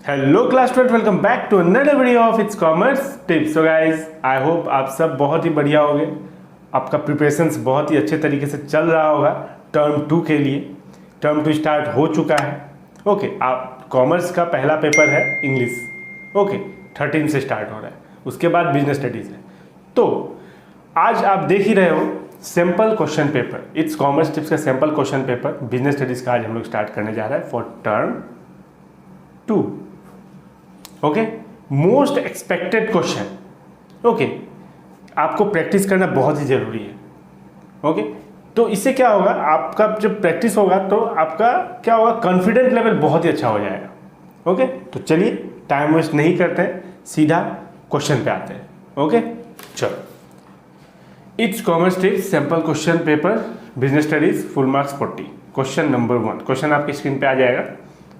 Hello class 12, welcome back to another video of it's commerce tips. So guys, I hope आप सब बहुत ही बढ़िया होंगे। आपका प्रिपरेशंस बहुत ही अच्छे तरीके से चल रहा होगा टर्म 2 के लिए। टर्म 2 स्टार्ट हो चुका है। ओके, आप कॉमर्स का पहला पेपर है इंग्लिश। ओके, 13 से स्टार्ट हो रहा है, उसके बाद बिजनेस स्टडीज़ है। तो आज आप देख ही रहे हो sample question paper, it's commerce tips का sample question paper business studies का आज हम लोग स्टार्ट करने जा रहा है for term 2। Okay, most expected question. Okay, आपको प्रैक्टिस करना बहुत ही जरूरी है। ओके, तो इससे क्या होगा, आपका जब प्रैक्टिस होगा तो आपका क्या होगा, कॉन्फिडेंट लेवल बहुत ही अच्छा हो जाएगा। ओके, तो चलिए टाइम वेस्ट नहीं करते हैं, सीधा क्वेश्चन पे आते हैं। ओके, चलो, it's commerce tips sample question paper business studies full marks 40। Question number 1, question आपकी स्क्रीन पे आ जाएगा।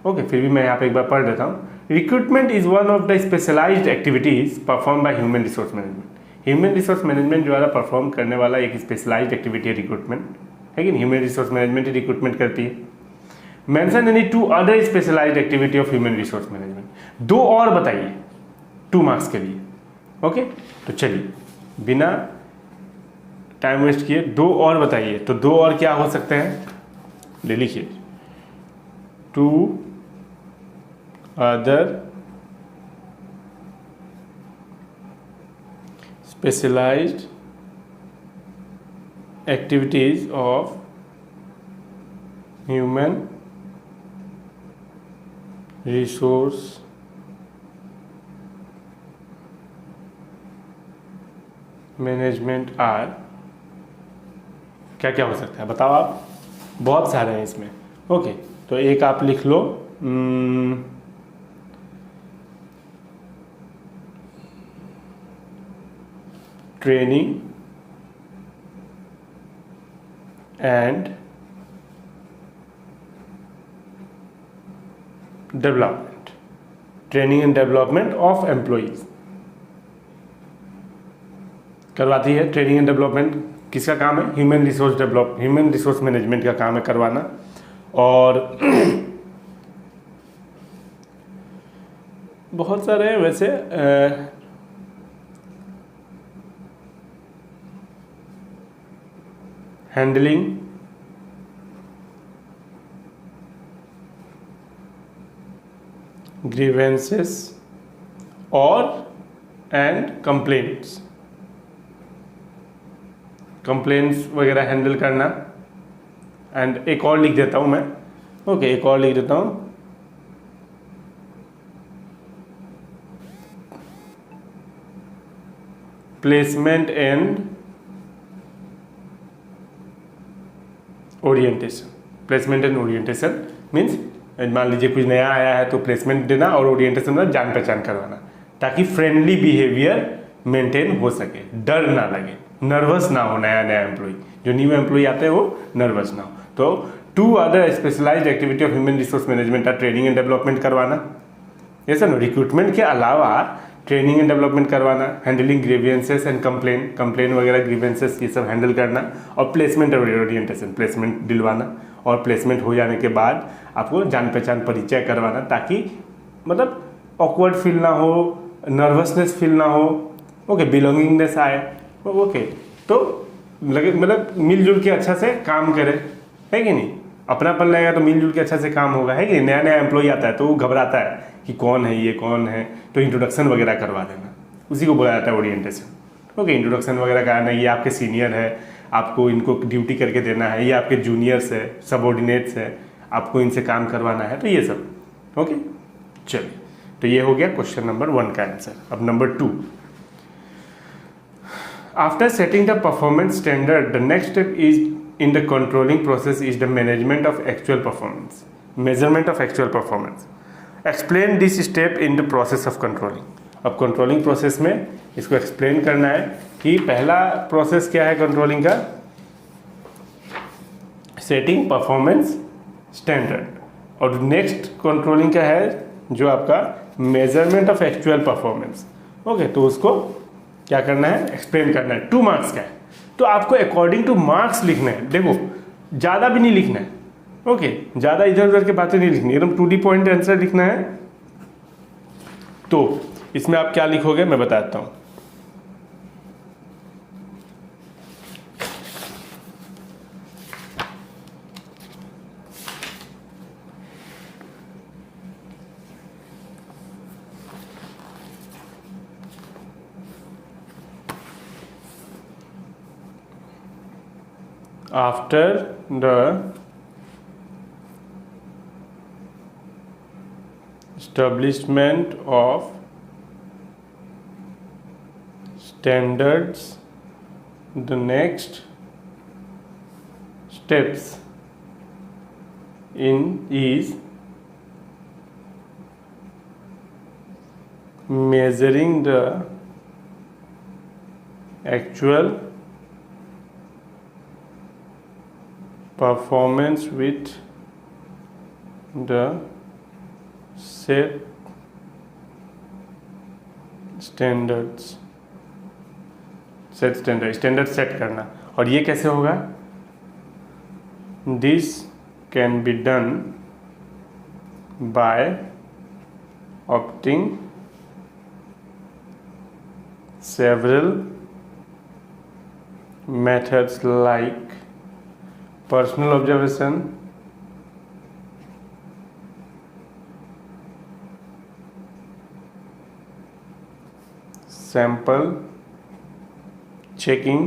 ओके, फिर भी मैं यहाँ पे एक बार पढ़ देता हूँ। Recruitment is one of the specialised activities perform by human resource management. Human resource management द्वारा परफॉर्म करने वाला एक स्पेशलाइज्ड एक्टिविटी है रिक्रूटमेंट, है कि ह्यूमन रिसोर्स मैनेजमेंट ही रिक्रूटमेंट करती है। Mention any 2 other specialised activity of human resource management. 2 और बताइए 2 मार्क्स के लिए। ओके, तो चलिए बिना टाइम वेस्ट किए 2 और बताइए। तो 2 और क्या हो सकते हैं, ले लिखिए। 2 other specialized activities of human resource management are. क्या क्या हो सकता है बताओ आप, बहुत सारे हैं इसमें। ओके, तो एक आप लिख लो, training and development. Training and development of employees करवाती है। ट्रेनिंग एंड डेवलपमेंट किसका काम है, ह्यूमन रिसोर्स मैनेजमेंट का काम है करवाना। और बहुत सारे हैं वैसे, हैंडलिंग ग्रीवेंसेस और एंड कंप्लेंट्स वगैरह हैंडल करना। एंड एक और लिख देता हूं मैं। ओके, एक और लिख देता हूं, placement and orientation. Placement and orientation means मान लीजिए कुछ नया आया है तो प्लेसमेंट देना, और ओरिएंटेशन में जान पहचान करवाना, ताकि फ्रेंडली बिहेवियर मेंटेन हो सके, डर ना लगे, नर्वस ना हो। नया एम्प्लॉय, जो न्यू एम्प्लॉय आते हैं वो नर्वस ना हो। तो 2 other specialised activity of human resource management are training and development करवाना, ऐसा ना, रिक्रूटमेंट के अलावा ट्रेनिंग एंड डेवलपमेंट करवाना, हैंडलिंग ग्रीवेंसेस एंड कंप्लेन वगैरह, ग्रीवेंसेस ये सब हैंडल करना, और प्लेसमेंट और ओरिएंटेशन, प्लेसमेंट दिलवाना, और प्लेसमेंट हो जाने के बाद आपको जान पहचान परिचय करवाना, ताकि मतलब ऑकवर्ड फील ना हो, नर्वसनेस फील ना हो। ओके, बिलोंगिंगनेस आए। ओके, तो लगे मतलब मिलजुल के अच्छा से काम करे, है कि नहीं, अपनापन लगेगा तो मिलजुल के अच्छा से काम होगा, है कि नया एम्प्लॉय आता है तो वो घबराता है कि कौन है ये, कौन है, तो इंट्रोडक्शन वगैरह करवा देना, उसी को बोला जाता है ओरिएंटेशन। ओके, इंट्रोडक्शन वगैरह कराना, ये आपके सीनियर है, आपको इनको ड्यूटी करके देना है, ये आपके जूनियर्स है, सबऑर्डिनेट्स है, आपको इनसे काम करवाना है, तो ये सब। ओके, चलिए, तो ये हो गया क्वेश्चन नंबर 1 का आंसर। अब number 2, after setting the performance standard the next step is in the controlling process is the management of actual performance, measurement of actual performance. Explain this step in the process of controlling. अब controlling process में इसको explain करना है कि पहला process क्या है controlling का, setting performance standard, और next controlling का है जो आपका measurement of actual performance. Okay, तो उसको क्या करना है, explain करना है। 2 मार्क्स का है, तो आपको अकॉर्डिंग टू मार्क्स लिखना है। देखो, ज़्यादा भी नहीं लिखना है। ओके, ज़्यादा इधर उधर की बातें नहीं लिखनी, एकदम टू दी पॉइंट आंसर लिखना है। तो इसमें आप क्या लिखोगे मैं बताता हूँ। After the establishment of standards, the next steps in is measuring the actual performance with the set standards, standard set करना। और ये कैसे होगा? This can be done by opting several methods like personal observation, sample checking,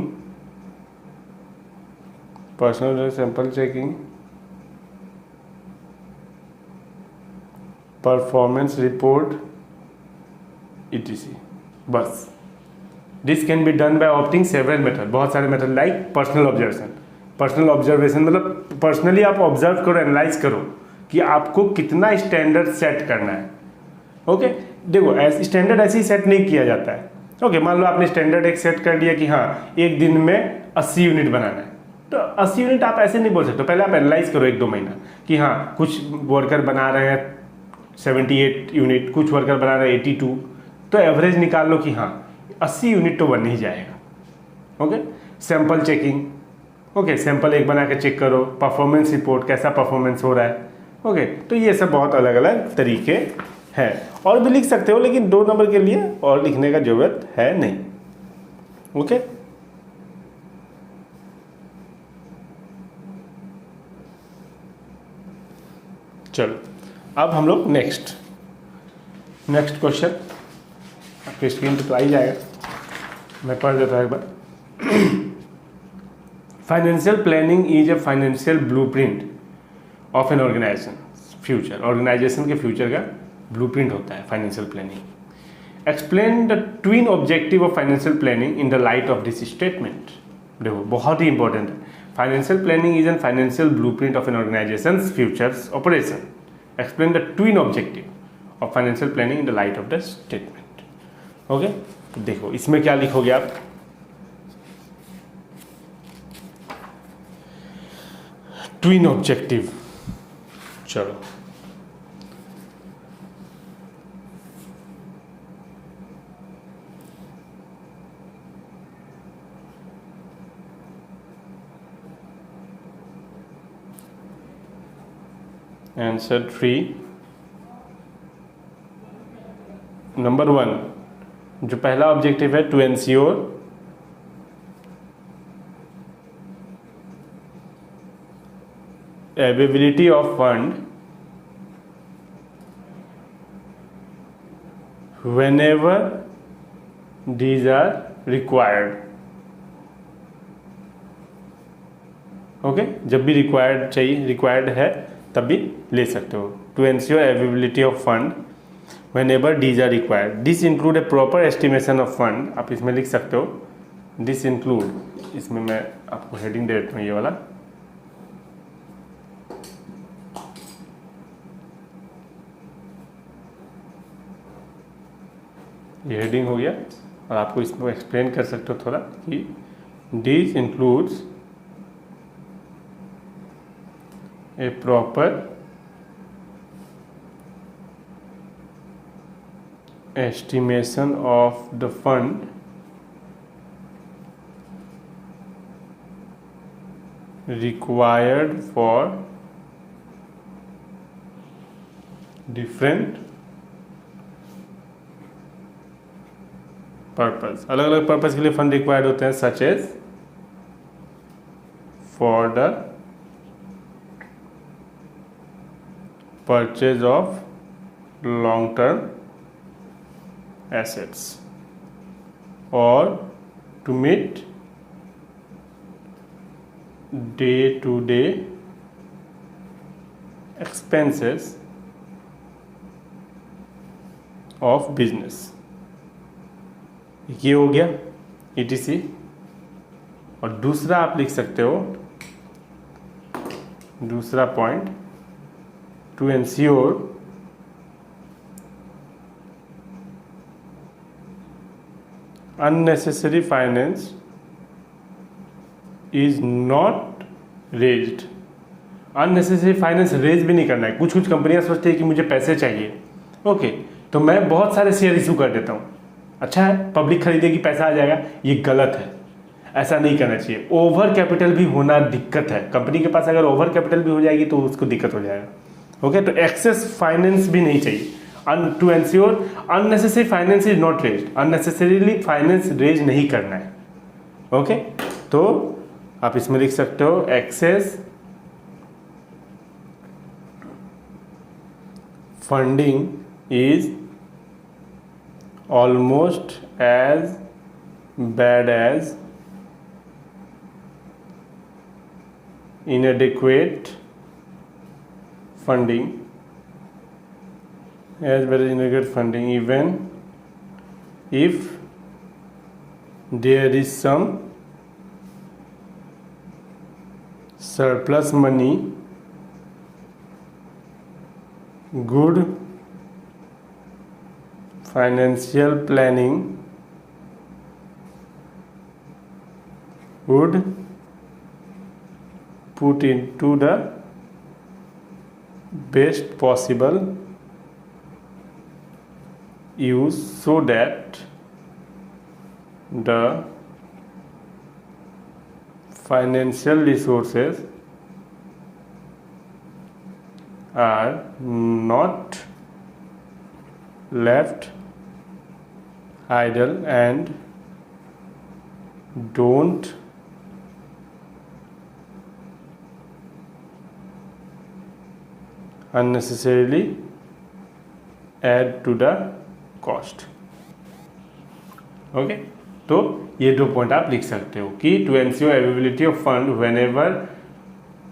sample checking, performance report, etc. बस this can be done by opting several method, बहुत सारे method like personal observation मतलब personally आप observe करो, analyse करो कि आपको कितना स्टैंडर्ड सेट करना है। ओके देखो स्टैंडर्ड ऐसे ही सेट नहीं किया जाता है। ओके मान लो आपने स्टैंडर्ड एक सेट कर दिया कि हाँ एक दिन में 80 यूनिट बनाना है, तो 80 यूनिट आप ऐसे नहीं बोल सकते। पहले आप एनालाइज करो 1-2 महीना कि हाँ कुछ वर्कर बना रहे हैं 78 यूनिट, कुछ वर्कर बना रहे हैं 82, तो एवरेज निकाल लो कि हाँ 80 यूनिट तो बन ही जाएगा। Okay sample checking, okay sample एक बना के चेक करो, परफॉर्मेंस रिपोर्ट कैसा परफॉर्मेंस हो रहा है। ओके तो ये सब बहुत अलग अलग तरीके हैं, और भी लिख सकते हो लेकिन 2 नंबर के लिए और लिखने का जरूरत है नहीं। ओके चलो अब हम लोग नेक्स्ट क्वेश्चन आपके स्क्रीन पे तो आ ही जाएगा, मैं पढ़ देता हूँ एक बार। Financial planning is a financial blueprint of an organisation future. Organisation के फ्यूचर का ब्लूप्रिंट होता है financial planning. Explain the twin objective of financial planning in the light of this statement. देखो बहुत ही इंपॉर्टेंट है। Financial planning is an financial blueprint of an organisation futures operation. Explain the twin objective of financial planning in the light of the statement. Okay देखो इसमें क्या लिखोगे आप, twin objective. चलो आंसर 3 नंबर 1 जो पहला ऑब्जेक्टिव है, to ensure availability of fund whenever these are required। Okay जब भी रिक्वायर्ड है तब भी ले सकते हो। To ensure availability of fund whenever these are required, this include a proper estimation of fund। आप इसमें लिख सकते हो this include, इसमें मैं आपको हेडिंग दे देता हूँ ये वाला, ये हेडिंग हो गया। और आपको इसमें एक्सप्लेन कर सकते हो थोड़ा कि this includes a proper estimation of the fund required for different purpose, अलग अलग पर्पस के लिए फंड रिक्वायर्ड होते हैं, such as for the purchase of long term assets और to meet day to day expenses of business. ये हो गया ETC। और दूसरा आप लिख सकते हो, दूसरा point, to ensure unnecessary finance is not raised। Unnecessary finance raise भी नहीं करना है। कुछ कुछ कंपनियां सोचती है कि मुझे पैसे चाहिए, ओके, तो मैं बहुत सारे शेयर इशू कर देता हूँ, अच्छा है, पब्लिक खरीदेगी, पैसा आ जाएगा। ये गलत है, ऐसा नहीं करना चाहिए। ओवर कैपिटल भी होना दिक्कत है। कंपनी के पास अगर ओवर कैपिटल भी हो जाएगी तो उसको दिक्कत हो जाएगा, ओके। तो एक्सेस फाइनेंस भी नहीं चाहिए। To ensure unnecessary finance is not raised, unnecessarily finance raise नहीं करना है, ओके। तो आप इसमें लिख सकते हो excess funding is almost as bad as inadequate funding, even if there is some surplus money. Good financial planning would put into the best possible use so that the financial resources are not left idle and don't unnecessarily add to the cost, okay. तो ये दो point आप लिख सकते हो कि to ensure availability of fund whenever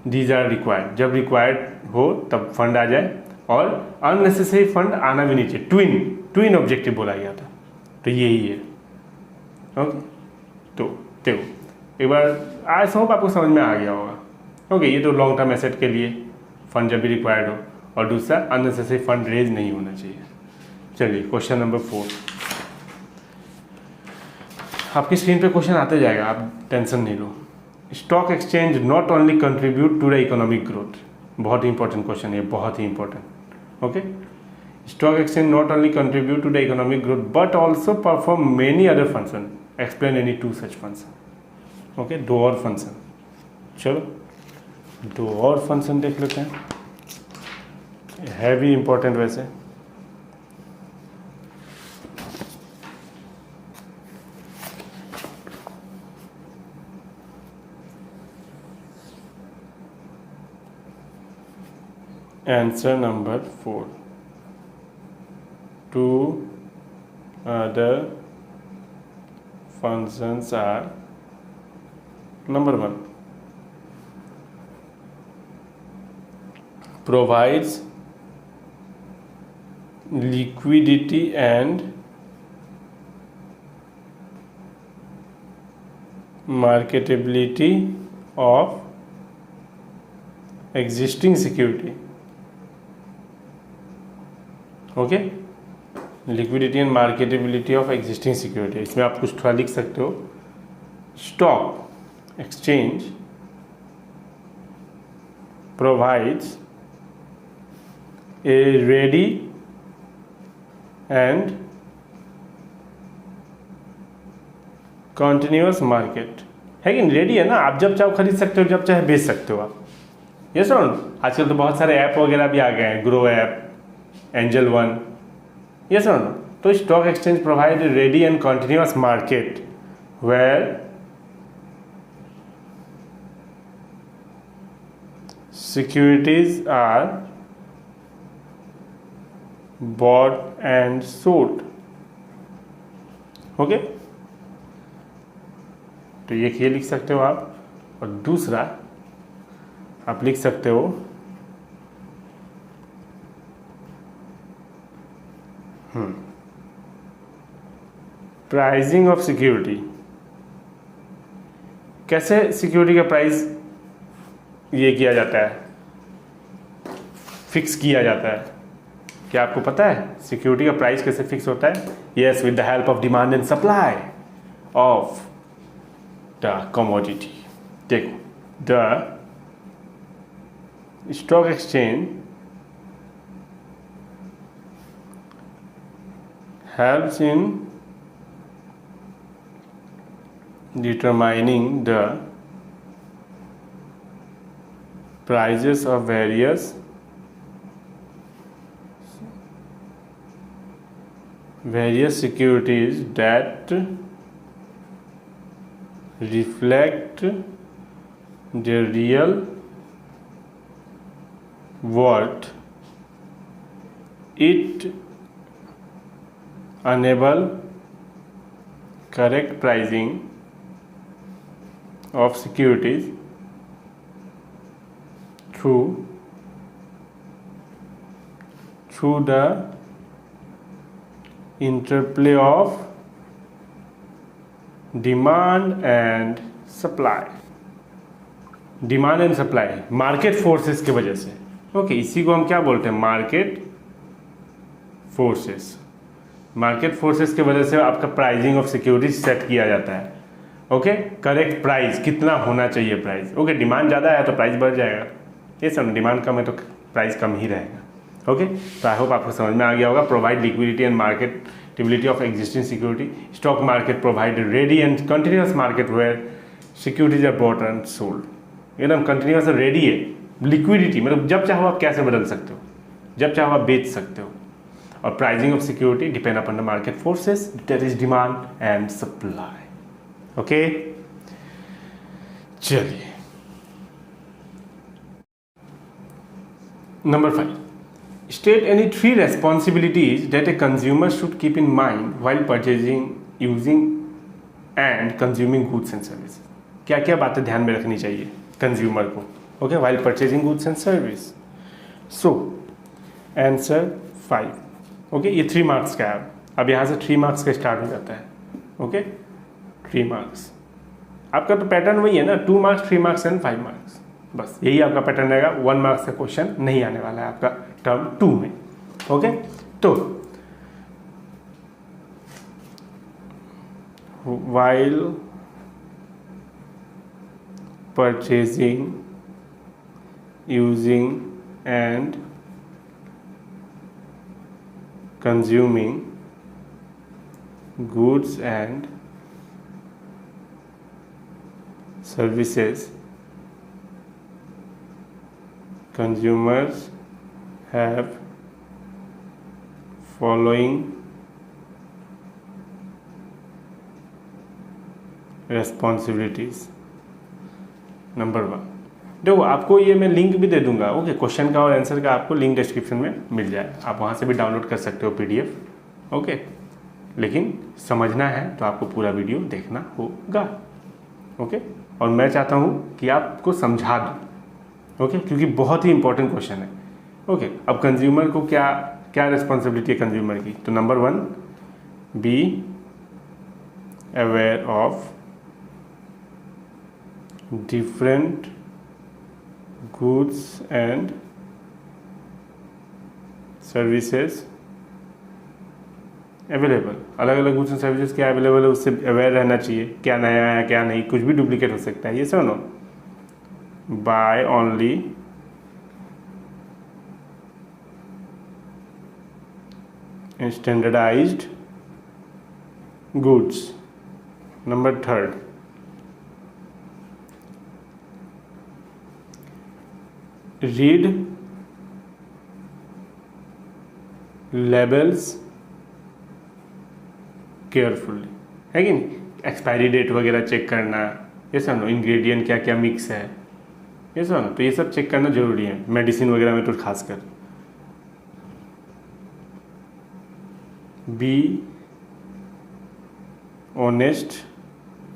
these are required, जब required हो तब फंड आ जाए, और अननेसेसरी फंड आना भी नहीं चाहिए। ट्विन ऑब्जेक्टिव बोला गया था, तो यही है, ओके। तो देखो एक बार आई होप आपको समझ में आ गया होगा, ओके। ये तो लॉन्ग टर्म एसेट के लिए फंड जब भी रिक्वायर्ड हो, और दूसरा अननेसेसरी फंड रेज नहीं होना चाहिए। चलिए क्वेश्चन नंबर 4, आपकी स्क्रीन पे क्वेश्चन आते जाएगा, आप टेंशन नहीं लो। Stock exchange not only contribute to the economic growth, बहुत ही इंपॉर्टेंट क्वेश्चन है, बहुत ही important, okay. Stock exchange not only contribute to the economic growth but also perform many other function, explain any two such function, okay. दो और function, चलो दो और फंक्शन देख लेते हैं, है भी इंपॉर्टेंट वैसे। Answer number 4. Two other functions are: number 1, provides liquidity and marketability of existing security, okay. Liquidity and marketability of existing security, इसमें आप कुछ थोड़ा लिख सकते हो। Stock exchange provides a ready and continuous market, है कि रेडी है ना, आप जब चाहो खरीद सकते हो, जब चाहे बेच सकते हो आप। ये सुनो, आजकल तो बहुत सारे ऐप वगैरह भी आ गए हैं, ग्रो ऐप, एंजल वन, ये सुनो, तो stock exchange provide ready and continuous market where securities are bought and sold. Okay, तो ये लिख सकते हो आप, और दूसरा आप लिख सकते हो प्राइसिंग ऑफ सिक्योरिटी। कैसे सिक्योरिटी का प्राइस ये किया जाता है, फिक्स किया जाता है? क्या आपको पता है सिक्योरिटी का प्राइस कैसे फिक्स होता है? Yes, with the help of demand and supply of the commodity. देखो, the stock exchange helps in determining the prices of various securities that reflect their real worth. It enable correct pricing of securities through the interplay of demand and supply. Demand and supply, market forces की वजह से। Okay, इसी को हम क्या बोलते हैं? Market forces. Market forces की वजह से आपका प्राइसिंग ऑफ सिक्योरिटी सेट किया जाता है। ओके, करेक्ट प्राइस कितना होना चाहिए प्राइस। ओके, डिमांड ज़्यादा है तो प्राइस बढ़ जाएगा, ये सब। डिमांड कम है तो प्राइस कम ही रहेगा। ओके, तो आई होप आपको समझ में आ गया होगा। Provide liquidity and marketability of existing security. Stock market provide ready and continuous market where securities are bought and sold. एकदम कंटिन्यूअस और रेडी है। लिक्विडिटी मतलब जब चाहो आप कैसे बदल सकते हो, जब चाहो आप बेच सकते हो। और pricing of security depend upon the market forces, that is demand and supply. Okay, चलिए number 5, state any 3 responsibilities that a consumer should keep in mind while purchasing, using and consuming goods and service. क्या क्या बातें ध्यान में रखनी चाहिए consumer को, okay, while purchasing goods and service. So answer 5। Okay, ये 3 मार्क्स का है। अब यहाँ से 3 मार्क्स का स्टार्ट हो जाता है। ओके, 3 मार्क्स आपका तो पैटर्न वही है ना, 2 मार्क्स, 3 मार्क्स एंड 5 मार्क्स, बस यही आपका पैटर्न रहेगा। 1 मार्क्स का क्वेश्चन नहीं आने वाला है आपका टर्म 2 में। ओके, तो while purchasing, using and consuming goods and services, consumers have following responsibilities. Number 1, देखो आपको ये मैं लिंक भी दे दूंगा। ओके, क्वेश्चन का और आंसर का आपको लिंक डिस्क्रिप्शन में मिल जाए, आप वहाँ से भी डाउनलोड कर सकते हो PDF। ओके, लेकिन समझना है तो आपको पूरा वीडियो देखना होगा। ओके, और मैं चाहता हूँ कि आपको समझा दूँ। ओके, क्योंकि बहुत ही इंपॉर्टेंट क्वेश्चन है। ओके, अब कंज्यूमर को क्या क्या रिस्पॉन्सिबिलिटी है कंज्यूमर की? तो number 1, B aware of different goods and services available। अलग अलग गुड्स एंड सर्विसेज क्या अवेलेबल है उससे अवेयर रहना चाहिए। क्या नया है क्या नहीं, कुछ भी डुप्लीकेट हो सकता है, ये सुनो। Buy only standardised goods. Number 3, read labels carefully, है कि नहीं। एक्सपायरी डेट वगैरह चेक करना, ये सब ना, इंग्रेडिएंट क्या क्या मिक्स है, ये सब ना, तो ये सब चेक करना जरूरी है मेडिसिन वगैरह में तो खासकर। B honest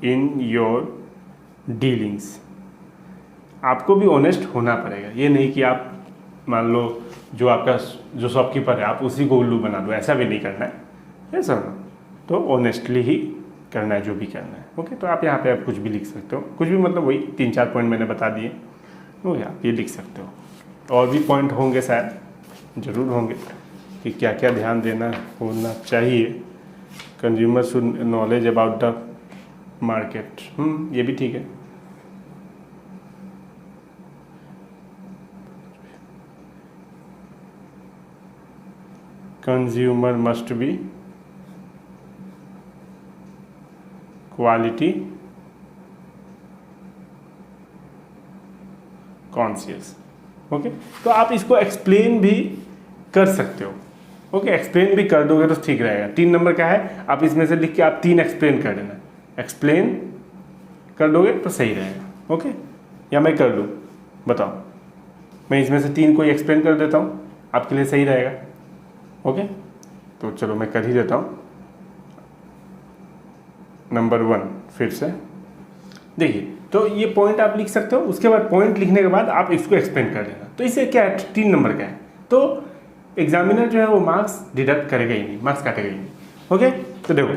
in your dealings, आपको भी ऑनेस्ट होना पड़ेगा। ये नहीं कि आप मान लो जो आपका जो शॉपकीपर है आप उसी को उल्लू बना दो, ऐसा भी नहीं करना है, ये सब ना, तो ऑनेस्टली ही करना है जो भी करना है। ओके, तो आप यहाँ पे आप कुछ भी लिख सकते हो, कुछ भी मतलब वही 3-4 पॉइंट मैंने बता दिए, ओके, आप ये लिख सकते हो। और भी पॉइंट होंगे शायद, ज़रूर होंगे, कि क्या क्या ध्यान देना होना चाहिए। Consumer should knowledge about the market, ये भी ठीक है। Consumer must be quality conscious. Okay, तो आप इसको एक्सप्लेन भी कर सकते हो। ओके, एक्सप्लेन भी कर दोगे तो ठीक रहेगा। 3 नंबर क्या है, आप इसमें से लिख के आप 3 एक्सप्लेन कर देना। एक्सप्लेन कर दोगे तो सही रहेगा। ओके, या मैं कर दूँ, बताओ, मैं इसमें से 3 को एक्सप्लेन कर देता हूँ, आपके लिए सही रहेगा। ओके, तो चलो मैं कर ही देता हूँ। नंबर 1 फिर से देखिए, तो ये पॉइंट आप लिख सकते हो। उसके बाद पॉइंट लिखने के बाद आप इसको एक्सप्लेन कर देना। तो इसे क्या है, 3 नंबर का है, तो एग्जामिनर जो है वो मार्क्स डिडक्ट करेगा ही नहीं, मार्क्स काटेगा ही नहीं। ओके, तो देखो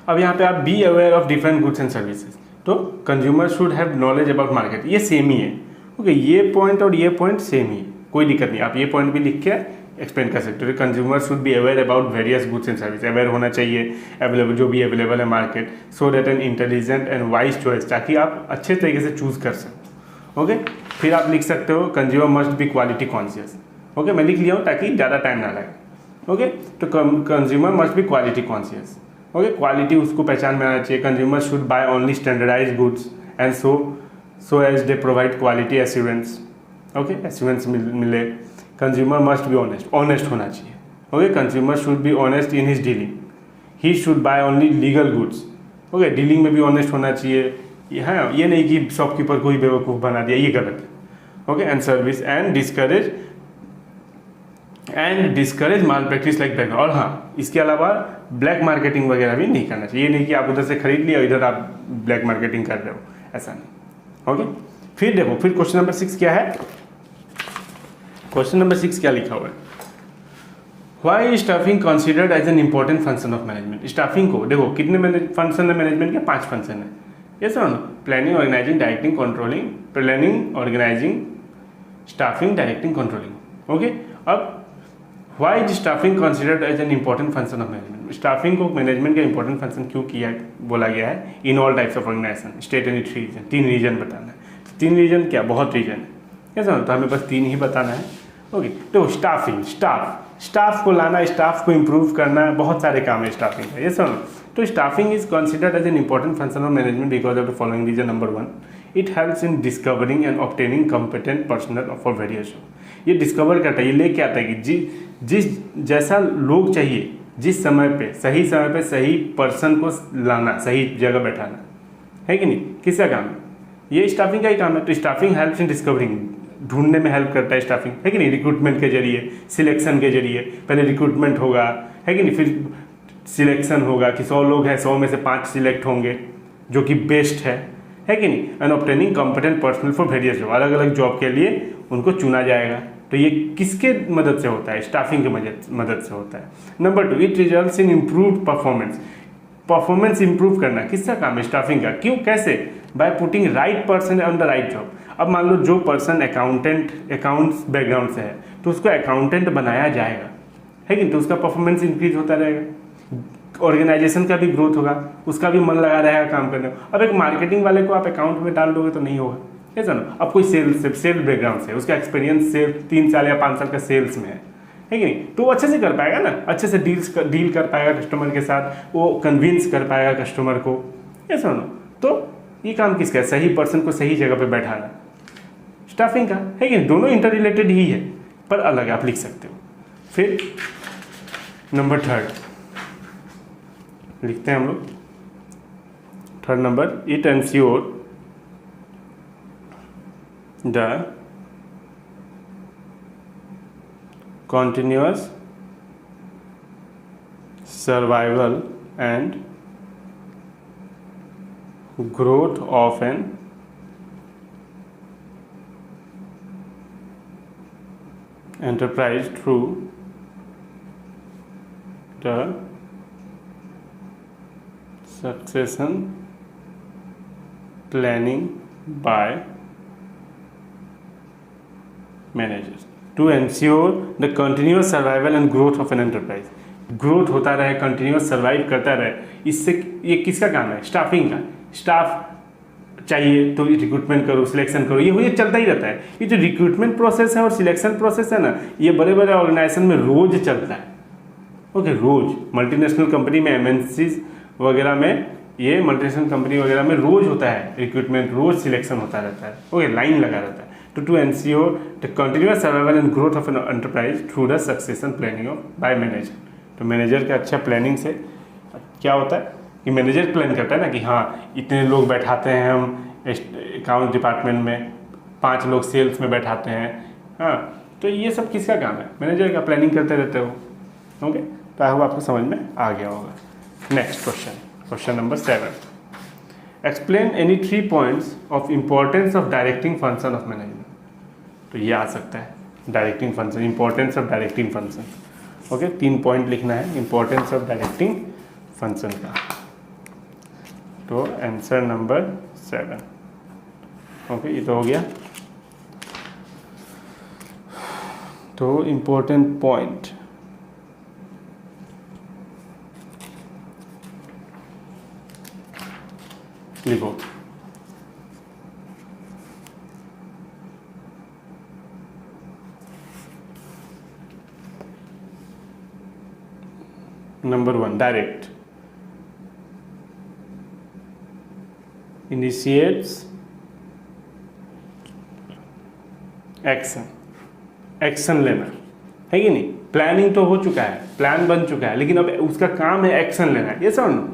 अब यहाँ पे आप be aware of different goods and services, तो consumer should have knowledge about market, ये सेम ही है। ओके, ये पॉइंट और ये पॉइंट सेम ही है, कोई दिक्कत नहीं। आप ये पॉइंट भी लिख के एक्सप्लेन कर सकते हो। Consumer should be aware about various goods and service, aware होना चाहिए अवेलेबल जो भी अवेलेबल है market, so that an intelligent and wise choice, ताकि आप अच्छे तरीके से चूज कर सको। ओके, फिर आप लिख सकते हो consumer must be quality conscious. Okay, मैं लिख लिया हूँ ताकि ज़्यादा टाइम ना लगे। ओके, तो consumer must be quality conscious. Okay, quality उसको पहचान में आना चाहिए। Consumer should buy only standardise goods and so as they provide quality assurance. Okay, assurance मिले। कंज्यूमर मस्ट बी ऑनेस्ट होना चाहिए। Okay, consumer should be honest in his dealing, he should buy only legal goods. Okay, dealing में भी honest होना चाहिए। हाँ, ये नहीं कि शॉपकीपर को ही बेवकूफ़ बना दिया, ये गलत है। Okay, and service and discourage mall practice like black. और हाँ, इसके अलावा ब्लैक मार्केटिंग वगैरह भी नहीं करना चाहिए। ये नहीं कि आप उधर से खरीद लिया इधर आप ब्लैक मार्केटिंग कर रहे हो, ऐसा नहीं। ओके, फिर देखो, फिर क्वेश्चन नंबर 6 क्या है। क्वेश्चन नंबर 6 क्या लिखा हुआ है, why staffing considered as an important function of management. Staffing को देखो कितने फंक्शन है मैनेजमेंट के, 5 फंक्शन है। ये सुनो, planning, organising, directing, controlling. Planning, organising, staffing, directing, controlling. Okay, अब why is staffing considered as an important function of management. Staffing को मैनेजमेंट का इंपॉर्टेंट फंक्शन क्यों किया बोला गया है, in all types of organisation, state and its reason. 3 reason बताना है। 3 रीजन क्या, बहुत रीजन है, कैसा तो हमें बस 3 ही बताना है। ओके, तो स्टाफिंग, स्टाफ को लाना, स्टाफ को इम्प्रूव करना, बहुत सारे काम है स्टाफिंग का, ये सुनो। तो staffing is considered as an important function of management because of the following reason. Number 1, it helps in discovering and obtaining competent personal for various job. ये डिस्कवर करता है, ये लेके आता है कि जिस जैसा लोग चाहिए, जिस समय पे सही पर्सन को लाना, सही जगह बैठाना, है कि नहीं, किसका काम है, ये स्टाफिंग का ही काम है। तो स्टाफिंग हेल्प्स इन डिस्कवरिंग, ढूंढने में हेल्प करता है स्टाफिंग, है कि नहीं, रिक्रूटमेंट के जरिए, सिलेक्शन के जरिए। पहले रिक्रूटमेंट होगा, है कि नहीं, फिर सिलेक्शन होगा कि 100 लोग हैं, 100 में से 5 सिलेक्ट होंगे जो कि बेस्ट है कि नहीं। And obtaining competent personal for various job, अलग अलग जॉब के लिए उनको चुना जाएगा। तो ये किसके मदद से होता है, स्टाफिंग की मदद से होता है। Number 2, it results in improved performance improve करना किसका काम है, स्टाफिंग का। क्यों, कैसे, by putting right person on the right job. अब मान लो जो पर्सन अकाउंट्स बैकग्राउंड से है तो उसको अकाउंटेंट बनाया जाएगा, है कि नहीं, तो उसका परफॉर्मेंस इंक्रीज होता रहेगा, ऑर्गेनाइजेशन का भी ग्रोथ होगा, उसका भी मन लगा रहेगा काम करने में। अब एक मार्केटिंग वाले को आप अकाउंट में डाल दोगे तो नहीं होगा, ऐसा ना। अब कोई सेल बैकग्राउंड से, उसका एक्सपीरियंस सेल 3 साल या 5 साल का सेल्स में है कि नहीं, तो वो अच्छे से कर पाएगा ना, अच्छे से डील कर पाएगा कस्टमर के साथ, वो कन्विंस कर पाएगा कस्टमर को, ऐसा ना। तो ये काम किसका है, सही पर्सन को सही जगह पे बैठाना, स्टाफिंग का, है कि नहीं। दोनों इंटर रिलेटेड ही है पर अलग आप लिख सकते हो। फिर नंबर थर्ड लिखते हैं हम लोग। Third number, it ensure the continuous survival and growth of an enterprise through the succession planning by managers to ensure the continuous survival and growth of an enterprise। Growth होता रहे, continuous survive करता रहे, इससे ये किसका काम है? Staffing का। स्टाफ चाहिए तो रिक्रूटमेंट करो, सिलेक्शन करो, ये चलता ही रहता है। ये जो रिक्रूटमेंट प्रोसेस है और सिलेक्शन प्रोसेस है ना, ये बड़े बड़े ऑर्गेनाइजेशन में रोज चलता है। ओके, रोज मल्टीनेशनल कंपनी में, एमएनसीज वगैरह में, ये मल्टीनेशनल कंपनी वगैरह में रोज होता है रिक्रूटमेंट, रोज सिलेक्शन होता रहता है। ओके, लाइन लगा रहता है। to ensure the continuous survival and growth of an enterprise through the succession planning of by manager। तो मैनेजर के अच्छा प्लानिंग से क्या होता है कि मैनेजर प्लान करता है ना कि हाँ इतने लोग बैठाते हैं हम अकाउंट डिपार्टमेंट में, 5 लोग सेल्स में बैठाते हैं, हाँ, तो ये सब किसका काम है? मैनेजर का। प्लानिंग करते रहते हो। ओके, तो आई होप आपको समझ में आ गया होगा। Next question, question number 7, explain any 3 points of importance of directing function of management. तो ये आ सकता है directing function, importance of directing function. Okay, 3 point लिखना है इंपॉर्टेंस ऑफ डायरेक्टिंग फंक्शन का। तो आंसर नंबर 7। ओके, ये तो हो गया। तो इंपॉर्टेंट पॉइंट लिखो। Number 1, direct, initiates action. Action लेना है कि नहीं? प्लानिंग तो हो चुका है, प्लान बन चुका है, लेकिन अब उसका काम है एक्शन लेना है। ये समझ।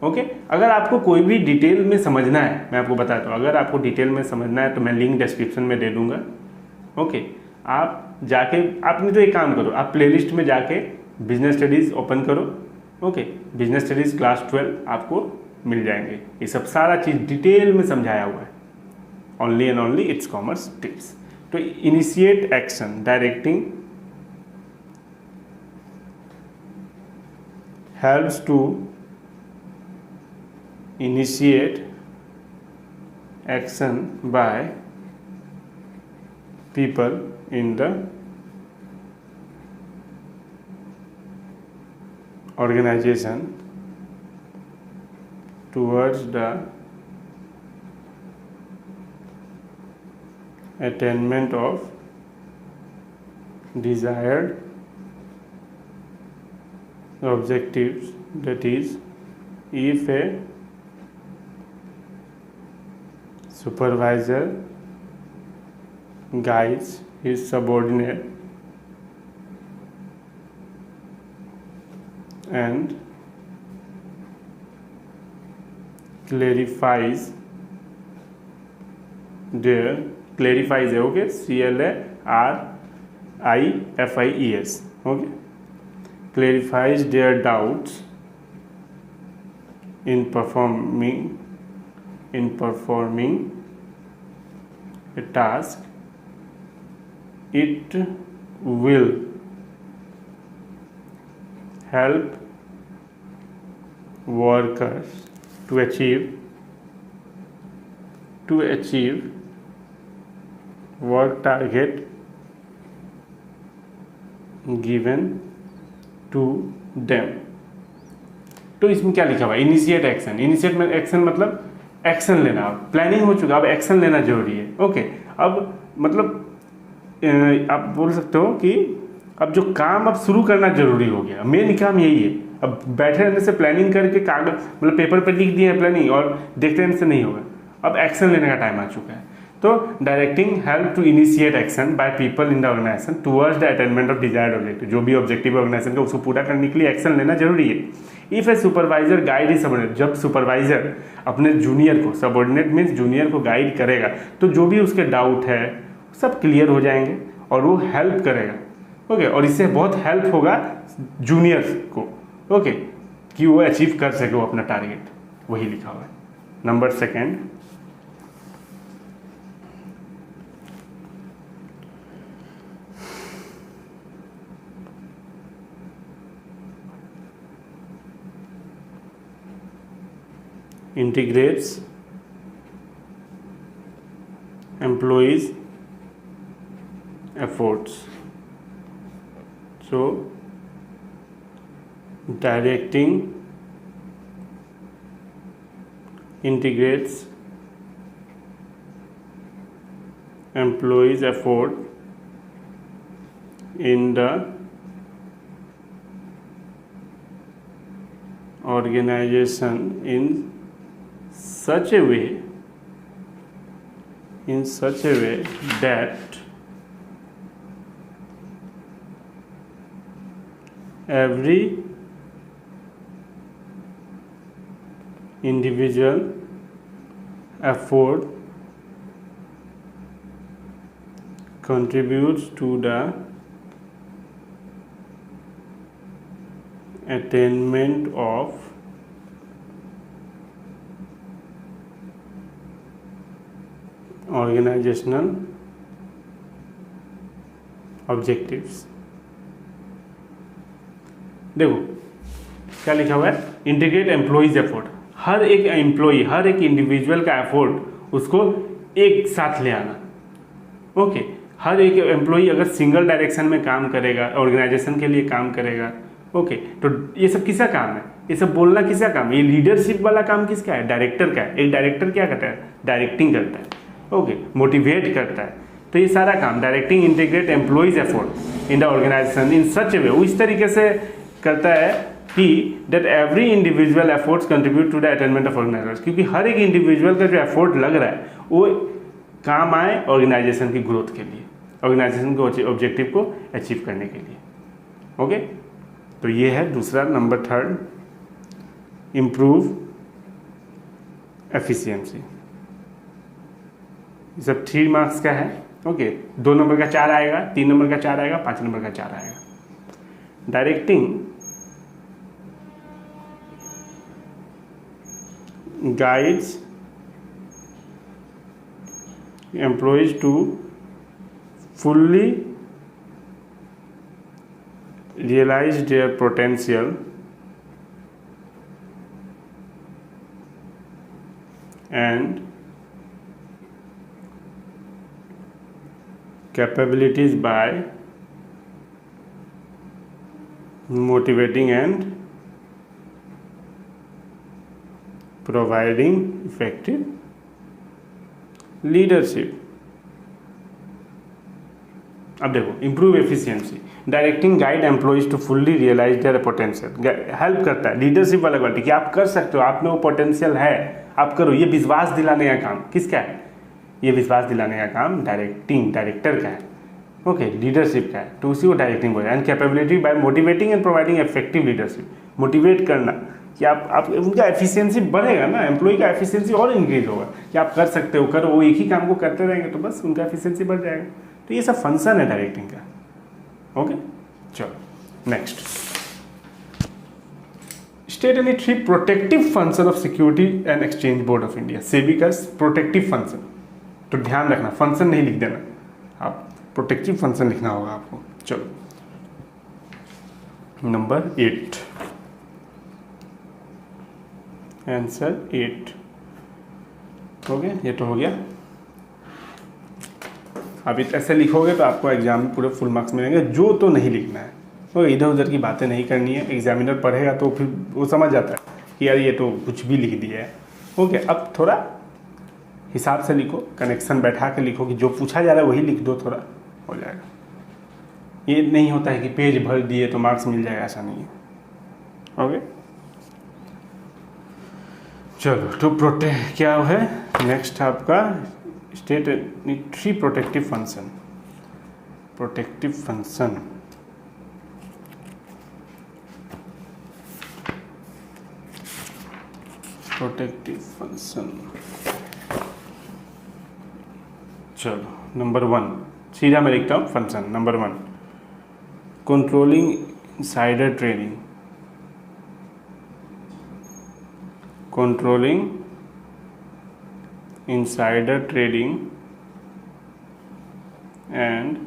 ओके, अगर आपको कोई भी डिटेल में समझना है, मैं आपको बताता हूँ, अगर आपको डिटेल में समझना है तो मैं लिंक डिस्क्रिप्शन में दे दूंगा। ओके, आप जाके, आपने तो एक काम करो, आप प्लेलिस्ट में जाके बिजनेस स्टडीज़ ओपन करो। ओके, बिजनेस स्टडीज़ क्लास 12 आपको मिल जाएंगे। ये सब सारा चीज़ डिटेल में समझाया हुआ है। Only and only it's commerce tips. तो initiate action, directing helps to initiate action by people in the organization towards the attainment of desired objectives, that is, if a supervisor guides his subordinate and clarifies their, clarifies है, okay, CLARIFIES, okay, clarifies their doubts in performing a task, it will help workers to achieve work target given to them। तो इसमें क्या लिखा हुआ है? Initiate action. Initiate में action मतलब action लेना। प्लानिंग हो चुका, अब एक्शन लेना जरूरी है। ओके, अब मतलब आप बोल सकते हो कि अब जो काम अब शुरू करना जरूरी हो गया। मेन काम यही है। अब बैठे रहने से, प्लानिंग करके कागज मतलब पेपर पर लिख दिए है प्लानिंग और देखते रहने से नहीं होगा। अब एक्शन लेने का टाइम आ चुका है। तो directing help to initiate action by people in the organisation towards the attainment of desired objective. जो भी ऑब्जेक्टिव ऑर्गेनाइजेशन का उसको पूरा करने के लिए एक्शन लेना जरूरी है। If A supervisor guide is subordinate, जब सुपरवाइजर अपने जूनियर को, सबऑर्डिनेट मीन्स जूनियर को गाइड करेगा, तो जो भी उसके डाउट है सब क्लियर हो जाएंगे और वो हेल्प करेगा। ओके, और इससे बहुत हेल्प होगा जूनियर्स को, ओके, कि वो अचीव कर सके वो अपना टारगेट। वही लिखा हुआ है। Number second, integrates employees efforts. So directing integrates employees effort in the organization in such a way that every individual effort contributes to the attainment of organisational objectives. देखो क्या लिखा हुआ है, इंटीग्रेट एम्प्लॉइज एफोर्ट, हर एक employ, हर एक individual का effort उसको एक साथ ले आना। ओके, हर एक एम्प्लॉय अगर सिंगल डायरेक्शन में काम करेगा, ऑर्गेनाइजेशन के लिए काम करेगा, ओके, तो ये सब किसका काम है, ये सब बोलना किसका काम है, ये लीडरशिप वाला काम किसका है, डायरेक्टर का है। एक डायरेक्टर क्या करता है, डायरेक्टिंग करता है, ओके, मोटिवेट करता है। तो ये सारा काम directing integrate employees effort in the organisation in such a way, वो इस तरीके से करता है कि that every individual efforts contribute to the attainment of organisation, क्योंकि हर एक इंडिविजुअल का जो एफोर्ट लग रहा है वो काम आए ऑर्गेनाइजेशन की ग्रोथ के लिए, ऑर्गेनाइजेशन को ऑब्जेक्टिव को अचीव करने के लिए। ओके, तो ये है दूसरा, नंबर थर्ड, इम्प्रूव एफिशिएंसी। ये सब 3 मार्क्स का है। ओके, 2 नंबर का 4 आएगा, 3 नंबर का 4 आएगा, 5 नंबर का 4 आएगा। Directing guides employees to fully realise their potential and capabilities by motivating and providing effective leadership। अब देखो, improve efficiency, directing guide employees to fully realise their potential, help करता है लीडरशिप वाला क्वालिटी कि आप कर सकते हो, आप में वो पोटेंशियल है, आप करो। ये विश्वास दिलाने का काम किसका है, ये विश्वास दिलाने का काम डायरेक्टर का है। ओके, लीडरशिप का है, तो उसी को डायरेक्टिंग बोला। And capability by motivating and providing effective leadership, motivate करना कि आप उनका एफिशिएंसी बढ़ेगा ना, एम्प्लॉय का एफिशिएंसी और इंक्रीज होगा कि आप कर सकते हो, करो, वो एक ही काम को करते रहेंगे तो बस उनका एफिशिएंसी बढ़ जाएगा। तो ये सब फंक्शन है डायरेक्टिंग का। ओके, चलो next, state any 3 protective function of security and exchange board of India. SEBI का प्रोटेक्टिव फंक्शन, तो ध्यान रखना फंक्शन नहीं लिख देना, आप प्रोटेक्टिव फंक्शन लिखना होगा आपको। चलो नंबर 8, आंसर 8। ओके, ये तो हो गया। अब ऐसे लिखोगे तो आपको एग्जाम में पूरे फुल मार्क्स मिलेंगे, जो तो नहीं लिखना है, तो इधर उधर की बातें नहीं करनी है। एग्जामिनर पढ़ेगा तो फिर वो समझ जाता है कि यार ये तो कुछ भी लिख दिया है। ओके, अब थोड़ा हिसाब से लिखो, कनेक्शन बैठा के लिखो कि जो पूछा जा रहा है वही लिख दो, थोड़ा हो जाएगा। ये नहीं होता है कि पेज भर दिए तो मार्क्स मिल जाएगा, ऐसा नहीं है। ओके, चलो तो क्या है नेक्स्ट आपका स्टेटरी प्रोटेक्टिव फंक्शन, प्रोटेक्टिव फंक्शन चलो नंबर 1 सीधा मैं लिखता हूँ function number 1, controlling insider trading, controlling insider trading and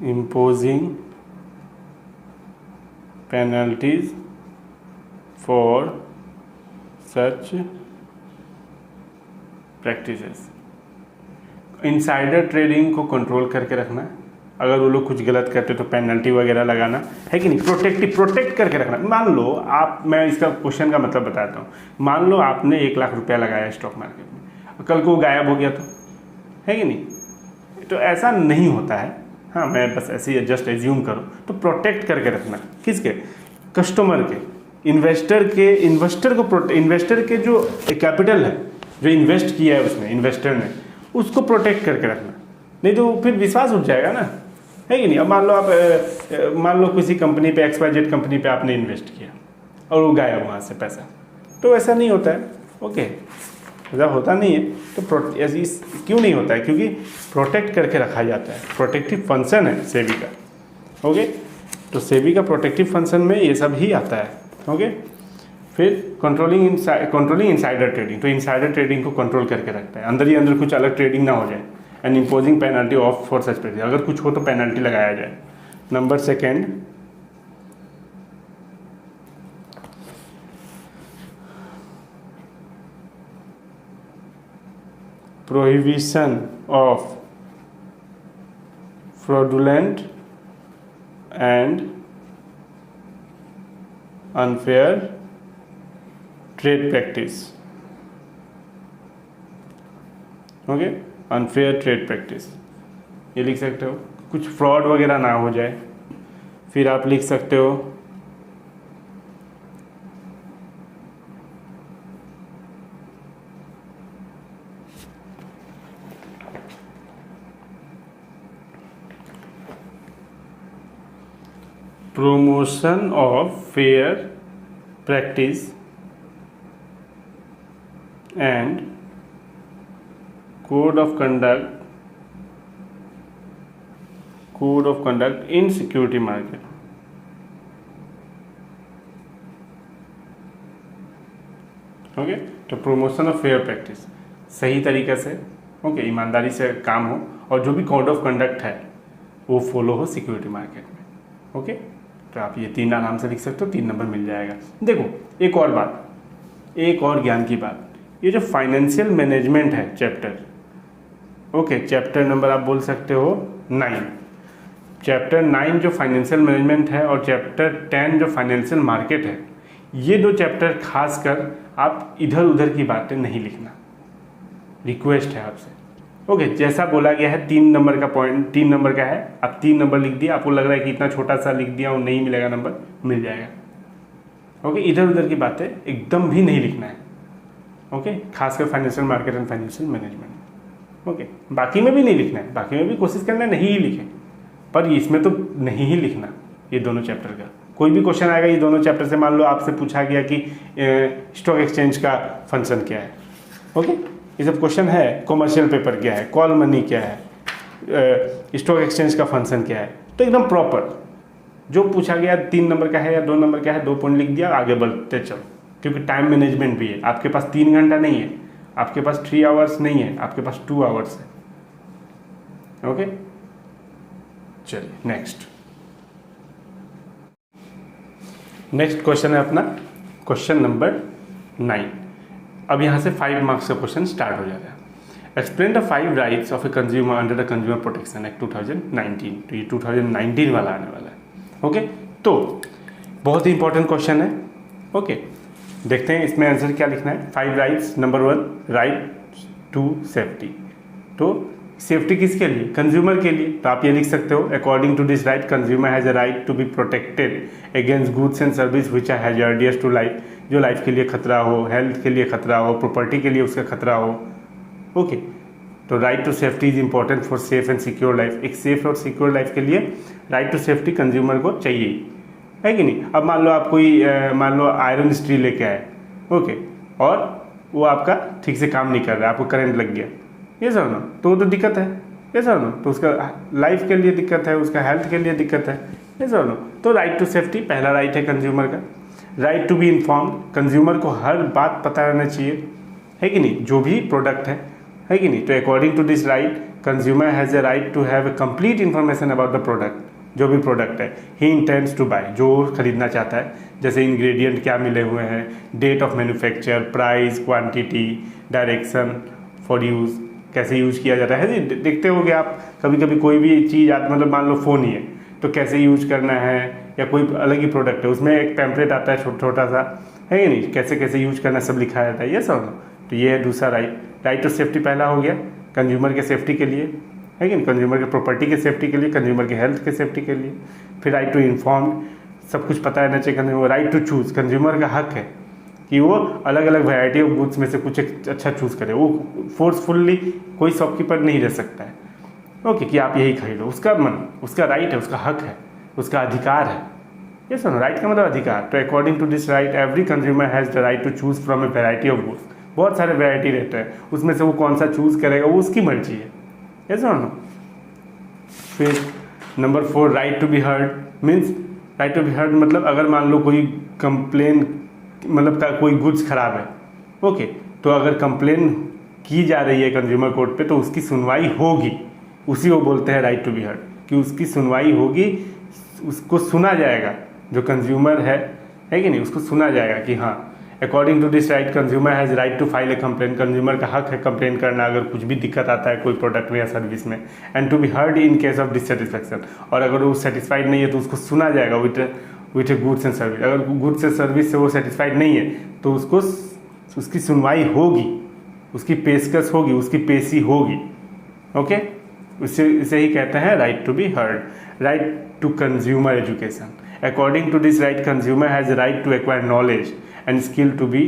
imposing penalties for such practices। Insider trading को कंट्रोल करके रखना, अगर वो लोग कुछ गलत करते तो पेनल्टी वगैरह लगाना है कि नहीं, प्रोटेक्ट करके रखना। मान लो आप, मैं इसका क्वेश्चन का मतलब बताता हूँ, मान लो आपने 1 लाख रुपया लगाया स्टॉक मार्केट में, कल को वो गायब हो गया तो, है कि नहीं, तो ऐसा नहीं होता है। हाँ, मैं बस ऐसे ही जस्ट एज्यूम करूँ, तो प्रोटेक्ट करके रखना किसके, कस्टमर के, इन्वेस्टर के जो कैपिटल है, जो इन्वेस्ट किया है उसमें इन्वेस्टर ने, उसको प्रोटेक्ट करके रखना, नहीं तो फिर विश्वास उठ जाएगा ना, है कि नहीं। अब मान लो किसी कंपनी पे, XYZ कंपनी पे आपने इन्वेस्ट किया और वो गायब वहाँ से पैसा, तो ऐसा नहीं होता है। ओके, ऐसा होता नहीं है। तो क्यों नहीं होता है, क्योंकि प्रोटेक्ट करके रखा जाता है, प्रोटेक्टिव फंक्शन है सेबी का। ओके, तो सेबी का प्रोटेक्टिव फंक्शन में ये सब ही आता है। ओके, फिर कंट्रोलिंग इनसाइडर ट्रेडिंग, तो इनसाइडर ट्रेडिंग को कंट्रोल करके रखता है, अंदर ही अंदर कुछ अलग ट्रेडिंग ना हो जाए। And imposing penalty of for such practice, अगर कुछ हो तो पेनल्टी लगाया जाए। Number 2, prohibition of fraudulent and unfair trade practice. Okay, unfair trade practice ये लिख सकते हो, कुछ फ्रॉड वगैरह ना हो जाए। फिर आप लिख सकते हो promotion of fair practice and code of conduct in security market। Okay, तो प्रमोशन ऑफ फेयर प्रैक्टिस, सही तरीके से, ओके, ईमानदारी से काम हो और जो भी कोड ऑफ कंडक्ट है वो फॉलो हो सिक्योरिटी मार्केट में। ओके, तो आप ये 3 आराम से लिख सकते हो, 3 नंबर मिल जाएगा। देखो एक और बात, एक और ज्ञान की बात, ये जो फाइनेंशियल मैनेजमेंट है चैप्टर, ओके, चैप्टर नंबर आप बोल सकते हो 9, चैप्टर 9 जो फाइनेंशियल मैनेजमेंट है और चैप्टर 10 जो फाइनेंशियल मार्केट है, ये 2 चैप्टर खासकर आप इधर उधर की बातें नहीं लिखना, रिक्वेस्ट है आपसे। ओके, जैसा बोला गया है 3 नंबर का पॉइंट, 3 नंबर का है, आप 3 नंबर लिख दिया, आपको लग रहा है कि इतना छोटा सा लिख दिया और नहीं मिलेगा नंबर, मिल जाएगा। ओके, इधर उधर की बातें एकदम भी नहीं लिखना है। ओके, खासकर financial market and financial management. Okay, बाकी में भी नहीं लिखना है, बाकी में भी कोशिश करना है नहीं ही लिखें, पर इसमें तो नहीं ही लिखना ये दोनों चैप्टर का। कोई भी क्वेश्चन आएगा ये दोनों चैप्टर से, मान लो आपसे पूछा गया कि स्टॉक एक्सचेंज का फंक्शन क्या है, ओके, ये सब क्वेश्चन है, कॉमर्शियल पेपर क्या है, कॉल मनी क्या है, स्टॉक एक्सचेंज का फंक्शन क्या है, तो एकदम प्रॉपर जो पूछा गया 3 नंबर का है या 2 नंबर का है, 2 पॉइंट लिख दिया, आगे बढ़ते चलो, क्योंकि टाइम मैनेजमेंट भी है। आपके पास 3 घंटा नहीं है, आपके पास 3 आवर्स नहीं है, आपके पास 2 आवर्स है। ओके, चलिए नेक्स्ट क्वेश्चन है अपना क्वेश्चन नंबर 9। अब यहाँ से 5 मार्क्स का क्वेश्चन स्टार्ट हो जाता है। Explain the 5 rights of a consumer under the consumer protection act 2019। तो ये 2019 वाला आने वाला है। ओके, तो बहुत ही इंपॉर्टेंट क्वेश्चन है। ओके, देखते हैं इसमें आंसर क्या लिखना है। 5 rights, number 1 right to safety. तो सेफ्टी किसके लिए? कंज्यूमर के लिए। तो आप ये लिख सकते हो according to this right consumer has a right to be protected against goods and service which are hazardous to life, जो लाइफ के लिए खतरा हो, हेल्थ के लिए खतरा हो, प्रॉपर्टी के लिए उसका खतरा हो। ओके, तो right to safety is important for safe and secure life. एक सेफ और सिक्योर लाइफ के लिए राइट टू सेफ्टी कंज्यूमर को चाहिए, है कि नहीं? अब मान लो आप कोई मान लो आयरन स्ट्री लेके आए, ओके, और वो आपका ठीक से काम नहीं कर रहा है, आपको करंट लग गया, ये सब ना, तो वो तो दिक्कत है, ये सब ना, तो उसका लाइफ के लिए दिक्कत है, उसका हेल्थ के लिए दिक्कत है, ये सब ना। तो राइट टू सेफ्टी पहला राइट है कंज्यूमर का। Right to be informed, consumer को हर बात पता रहना चाहिए, है कि नहीं, जो भी प्रोडक्ट है कि नहीं। तो according to this right consumer has a right to have a complete information about the product, जो भी प्रोडक्ट है ही इंटेंड्स टू बाय, जो खरीदना चाहता है, जैसे इंग्रेडिएंट क्या मिले हुए हैं, date of manufacture, price, quantity, direction for use, कैसे यूज किया जाता है जी। देखते होगे आप कभी कभी कोई भी चीज़ मतलब मान लो फ़ोन ही है तो कैसे यूज करना है, या कोई अलग ही प्रोडक्ट है उसमें एक पैम्पलेट आता है छोटा सा, है कि नहीं, कैसे कैसे यूज करना सब लिखा रहता है, ये सब। तो ये है दूसरा राइट। राइट टू सेफ्टी पहला हो गया कंज्यूमर के सेफ्टी के लिए, है कि नहीं, कंज्यूमर के प्रॉपर्टी के सेफ्टी के लिए, कंज्यूमर के हेल्थ के सेफ्टी के लिए। फिर राइट टू इन्फॉर्म, सब कुछ पता रहना चाहिए consumer. Right to choose, consumer का हक है कि वो अलग अलग वैरायटी ऑफ गुड्स में से कुछ एक अच्छा चूज़ करे, वो फोर्सफुल्ली कोई शॉपकीपर नहीं रह सकता है, ओके, कि आप यही खरीदो, उसका मन, उसका राइट है, उसका हक है, उसका अधिकार है, ये सुनो। राइट का मतलब अधिकार। तो according to this right every consumer has the right to choose from a variety of goods, बहुत सारे वैरायटी रहते हैं, उसमें से वो कौन सा चूज़ करेगा वो उसकी मर्जी है, ये सुनो। फिर number 4 right to be heard, means right to be heard मतलब अगर मान लो कोई कंप्लेन, मतलब का कोई गुड्स खराब है, ओके, तो अगर कंप्लेन की जा रही है कंज्यूमर कोर्ट पे तो उसकी सुनवाई होगी, उसी को बोलते हैं राइट टू बी हर्ड, कि उसकी सुनवाई होगी, उसको सुना जाएगा, जो कंज्यूमर है कि नहीं, उसको सुना जाएगा कि हाँ according to this right consumer has right to file a complain, consumer का हक है कंप्लेन करना अगर कुछ भी दिक्कत आता है कोई प्रोडक्ट में या सर्विस में, and to be heard in case of dissatisfaction, और अगर वो सेटिस्फाइड नहीं है तो उसको सुना जाएगा with A goods and service. अगर गुड्स एंड सर्विस से वो सेटिस्फाइड नहीं है तो उसको उसकी सुनवाई होगी, उसकी पेशकश होगी, उसकी पेशी होगी, ओके। इसे ही कहते हैं right to be heard. Right to consumer education, according to this right consumer has right to acquire knowledge and skill to be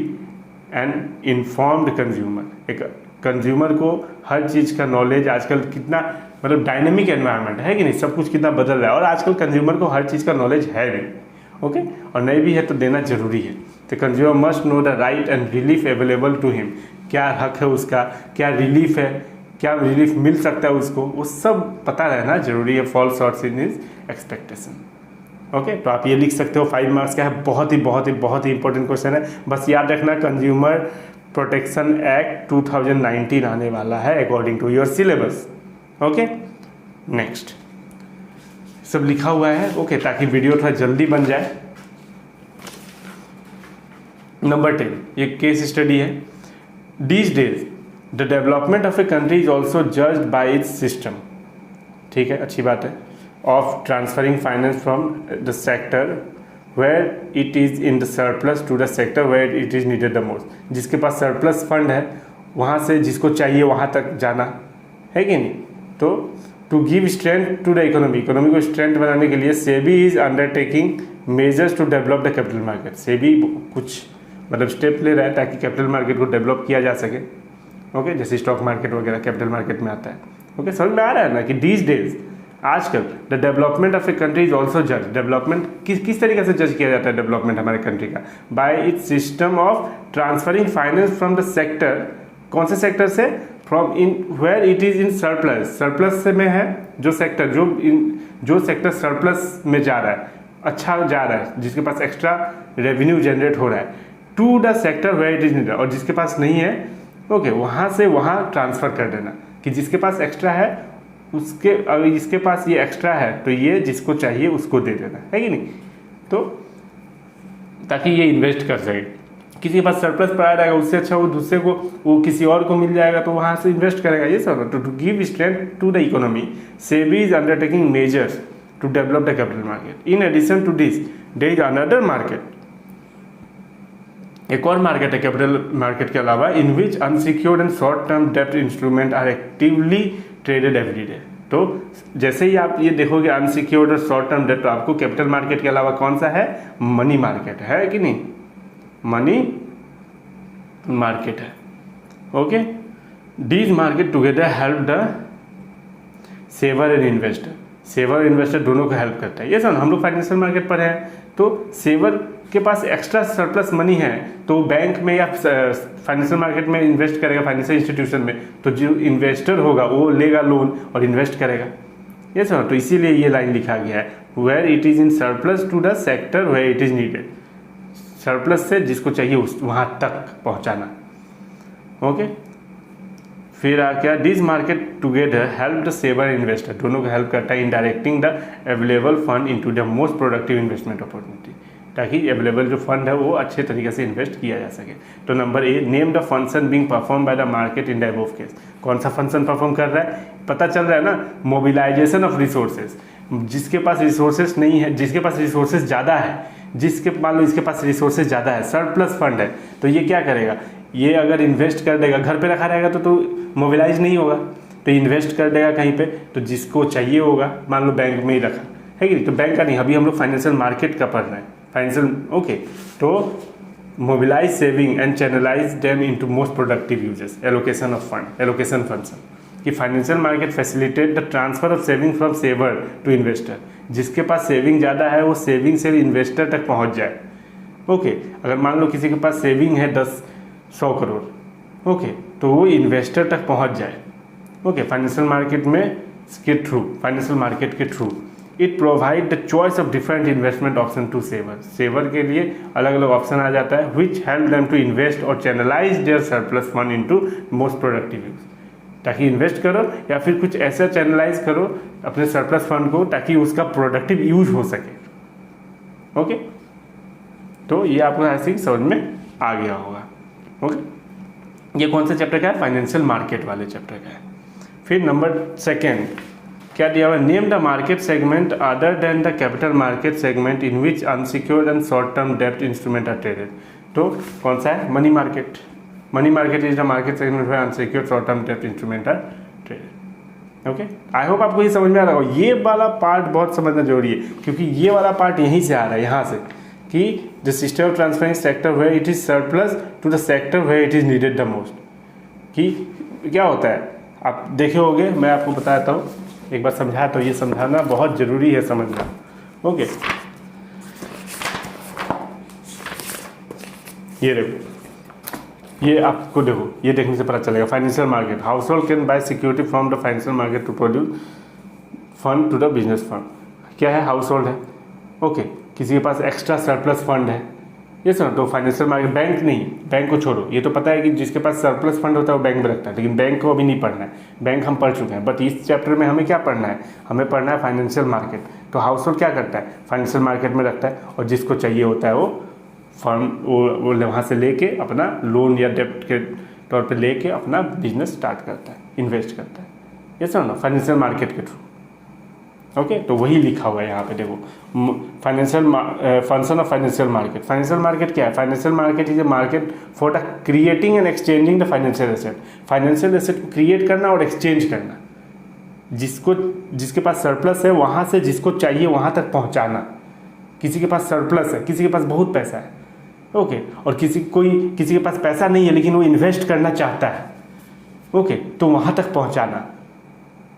an informed consumer. एक कंज्यूमर को हर चीज़ का नॉलेज, आजकल कितना मतलब डायनेमिक एनवायरनमेंट है कि नहीं, सब कुछ कितना बदल रहा है, और आजकल कंज्यूमर को हर चीज़ का नॉलेज है भी, ओके, और नहीं भी है तो देना जरूरी है। तो consumer must know the right and relief available to him, क्या हक है उसका, क्या रिलीफ है, क्या रिलीफ मिल सकता है उसको, वो सब पता रहना जरूरी है। Fall short in his expectation, okay. तो आप ये लिख सकते हो, 5 मार्क्स का है, बहुत ही इंपॉर्टेंट क्वेश्चन है। बस याद रखना कंज्यूमर प्रोटेक्शन एक्ट 2019 आने वाला है according to your syllabus, okay. Next सब लिखा हुआ है, ओके, ताकि वीडियो थोड़ा जल्दी बन जाए। नंबर 10 ये केस स्टडी है। These days the development of a country is also judged by its system, ठीक है, अच्छी बात है, of transferring finance from the sector where it is in the surplus to the sector where it is needed the most. जिसके पास surplus fund है वहाँ से जिसको चाहिए वहाँ तक जाना, है कि नहीं। तो to give strength to the economy को स्ट्रेंथ बनाने के लिए SEBI is undertaking measures to develop the capital market. SEBI कुछ मतलब स्टेप ले रहा है ताकि कैपिटल मार्केट को डेवलप किया जा सके, ओके, जैसे स्टॉक मार्केट वगैरह कैपिटल मार्केट में आता है, ओके। समझ में आ रहा है ना कि दीज डेज आजकल the development of a country is also जज। डेवलपमेंट किस तरीके से जज किया जाता है डेवलपमेंट हमारे कंट्री का, by its system of transferring finance from the sector, कौन से सेक्टर से, from in where it is in surplus, surplus से में है जो सेक्टर, जो सेक्टर सरप्लस में जा रहा है, अच्छा जा रहा है, जिसके पास एक्स्ट्रा रेवेन्यू जनरेट हो रहा है, to the sector where it is needed, और जिसके पास नहीं है, ओके, वहाँ से वहाँ ट्रांसफर कर देना, कि जिसके पास एक्स्ट्रा है उसके, अगर इसके पास ये एक्स्ट्रा है तो ये जिसको चाहिए उसको दे देना, है कि नहीं, तो ताकि ये इन्वेस्ट कर सके। किसी के पास सरप्लस पड़ा रहेगा उससे अच्छा वो दूसरे को, वो किसी और को मिल जाएगा तो वहाँ से इन्वेस्ट करेगा, ये सब। To give strength to the economy SEBI is undertaking measures to develop the capital market. In addition to this there is another market, एक और मार्केट है कैपिटल मार्केट के अलावा, in which unsecured and short term डेब्ट instrument are actively traded every day. तो जैसे ही आप ये देखोगे अनसिक्योर्ड और शॉर्ट टर्म डेट, तो आपको कैपिटल मार्केट के अलावा कौन सा है, मनी मार्केट है कि नहीं, मनी मार्केट है। Okay, these market together help the saver and investor, saver investor दोनों को हेल्प करता है। ये सब हम लोग फाइनेंशियल मार्केट पर हैं, तो सेवर के पास एक्स्ट्रा सरप्लस मनी है तो बैंक में या फाइनेंशियल मार्केट में इन्वेस्ट करेगा, फाइनेंशियल इंस्टीट्यूशन में, तो जो इन्वेस्टर होगा वो लेगा लोन और इन्वेस्ट करेगा। ये सब, तो इसीलिए ये लाइन लिखा गया है, where it is in surplus to the sector where it is needed, surplus से जिसको चाहिए उस वहाँ तक पहुँचाना। ओके, फिर आ क्या, this market together help the saver investor, दोनों को हेल्प करता है in directing the available fund into the most productive investment opportunity, ताकि अवेलेबल जो फंड है वो अच्छे तरीके से इन्वेस्ट किया जा सके। तो number A, name the function being perform by the market in the above case, कौन सा फंक्शन परफॉर्म कर रहा है, पता चल रहा है ना, मोबिलाइजेशन ऑफ रिसोर्सेज, जिसके पास रिसोर्सेज नहीं है, जिसके पास रिसोर्सेज ज़्यादा है, जिसके मान लो इसके पास रिसोर्सेज ज़्यादा है, सरप्लस फंड है, तो ये क्या करेगा, ये अगर इन्वेस्ट कर देगा, घर पे रखा रहेगा तो मोबिलाइज नहीं होगा, तो इन्वेस्ट कर देगा कहीं पे, तो जिसको चाहिए होगा, मान लो बैंक में ही रखा है कि नहीं, तो बैंक का नहीं, अभी हम लोग फाइनेंशियल मार्केट का पढ़ रहे हैं, फाइनेंशियल। ओके, तो mobilise saving and channelise them into most productive uses, allocation of fund, allocation function, कि financial market facilitate the transfer of saving from saver to investor, जिसके पास सेविंग ज़्यादा है वो सेविंग से इन्वेस्टर तक पहुंच जाए। ओके, अगर मान लो किसी के पास सेविंग है 100 करोड़, ओके, तो वो इन्वेस्टर तक पहुंच जाए। ओके, फाइनेंशियल मार्केट में के थ्रू, फाइनेंशियल मार्केट के through it provide the choice of different investment option to saver, saver के लिए अलग अलग ऑप्शन आ जाता है, which help them to invest और channelise their surplus fund into most productive use, ताकि इन्वेस्ट करो या फिर कुछ ऐसा चैनलाइज करो अपने सरप्लस फंड को ताकि उसका प्रोडक्टिव यूज हो सके। ओके, तो ये आपको ऐसे ही समझ में आ गया होगा। ओके, ये कौन सा चैप्टर का है, फाइनेंशियल मार्केट वाले चैप्टर का है। फिर नंबर सेकेंड क्या दिया हुआ, name the market segment other than the capital market segment in which unsecured and short term डेब्ट इंस्ट्रूमेंट आर ट्रेडेड। तो कौन सा है, money market, money market is the market segment where unsecured short term डेब्ट instrument are traded. Okay, I hope आपको ये समझ में आ रहा होगा। ये वाला पार्ट बहुत समझना जरूरी है, क्योंकि ये वाला पार्ट यहीं से आ रहा है, यहाँ से, कि the system of transferring sector where it is surplus to the sector where it is needed the most, कि क्या होता है, आप देखे होंगे, मैं आपको बताता हूँ, एक बार समझाया, तो ये समझाना बहुत जरूरी है समझना। ओके, ये देखो, ये आपको देखो, ये देखने से पता चलेगा, financial market, household can buy security from the financial market to produce fund to the business fund. क्या है, हाउस होल्ड है। ओके, किसी के पास एक्स्ट्रा सरप्लस फंड है, ये सुनो, तो फाइनेंशियल मार्केट, बैंक नहीं, बैंक को छोड़ो, ये तो पता है कि जिसके पास सरप्लस फंड होता है वो बैंक में रखता है, लेकिन बैंक को अभी नहीं पढ़ना है, बैंक हम पढ़ चुके हैं। बट इस चैप्टर में हमें क्या पढ़ना है, हमें पढ़ना है फाइनेंशियल मार्केट। तो हाउस होल्ड क्या करता है, फाइनेंशियल मार्केट में रखता है, और जिसको चाहिए होता है वो फंड वो वहाँ से लेके अपना लोन या डेप्ट के तौर पे लेके अपना बिजनेस स्टार्ट करता है, इन्वेस्ट करता है। ये सुनो ना, फाइनेंशियल मार्केट के थ्रू। ओके, तो वही लिखा हुआ है यहाँ पे, देखो, financial function of financial market. Financial market क्या है, financial market is a market for the creating and exchanging the financial asset. Financial asset को क्रिएट करना और एक्सचेंज करना, जिसके पास सरप्लस है वहाँ से जिसको चाहिए वहाँ तक पहुँचाना। किसी के पास सरप्लस है, किसी के पास बहुत पैसा है, ओके, और किसी के पास पैसा नहीं है लेकिन वो इन्वेस्ट करना चाहता है, ओके, तो वहाँ तक पहुँचाना।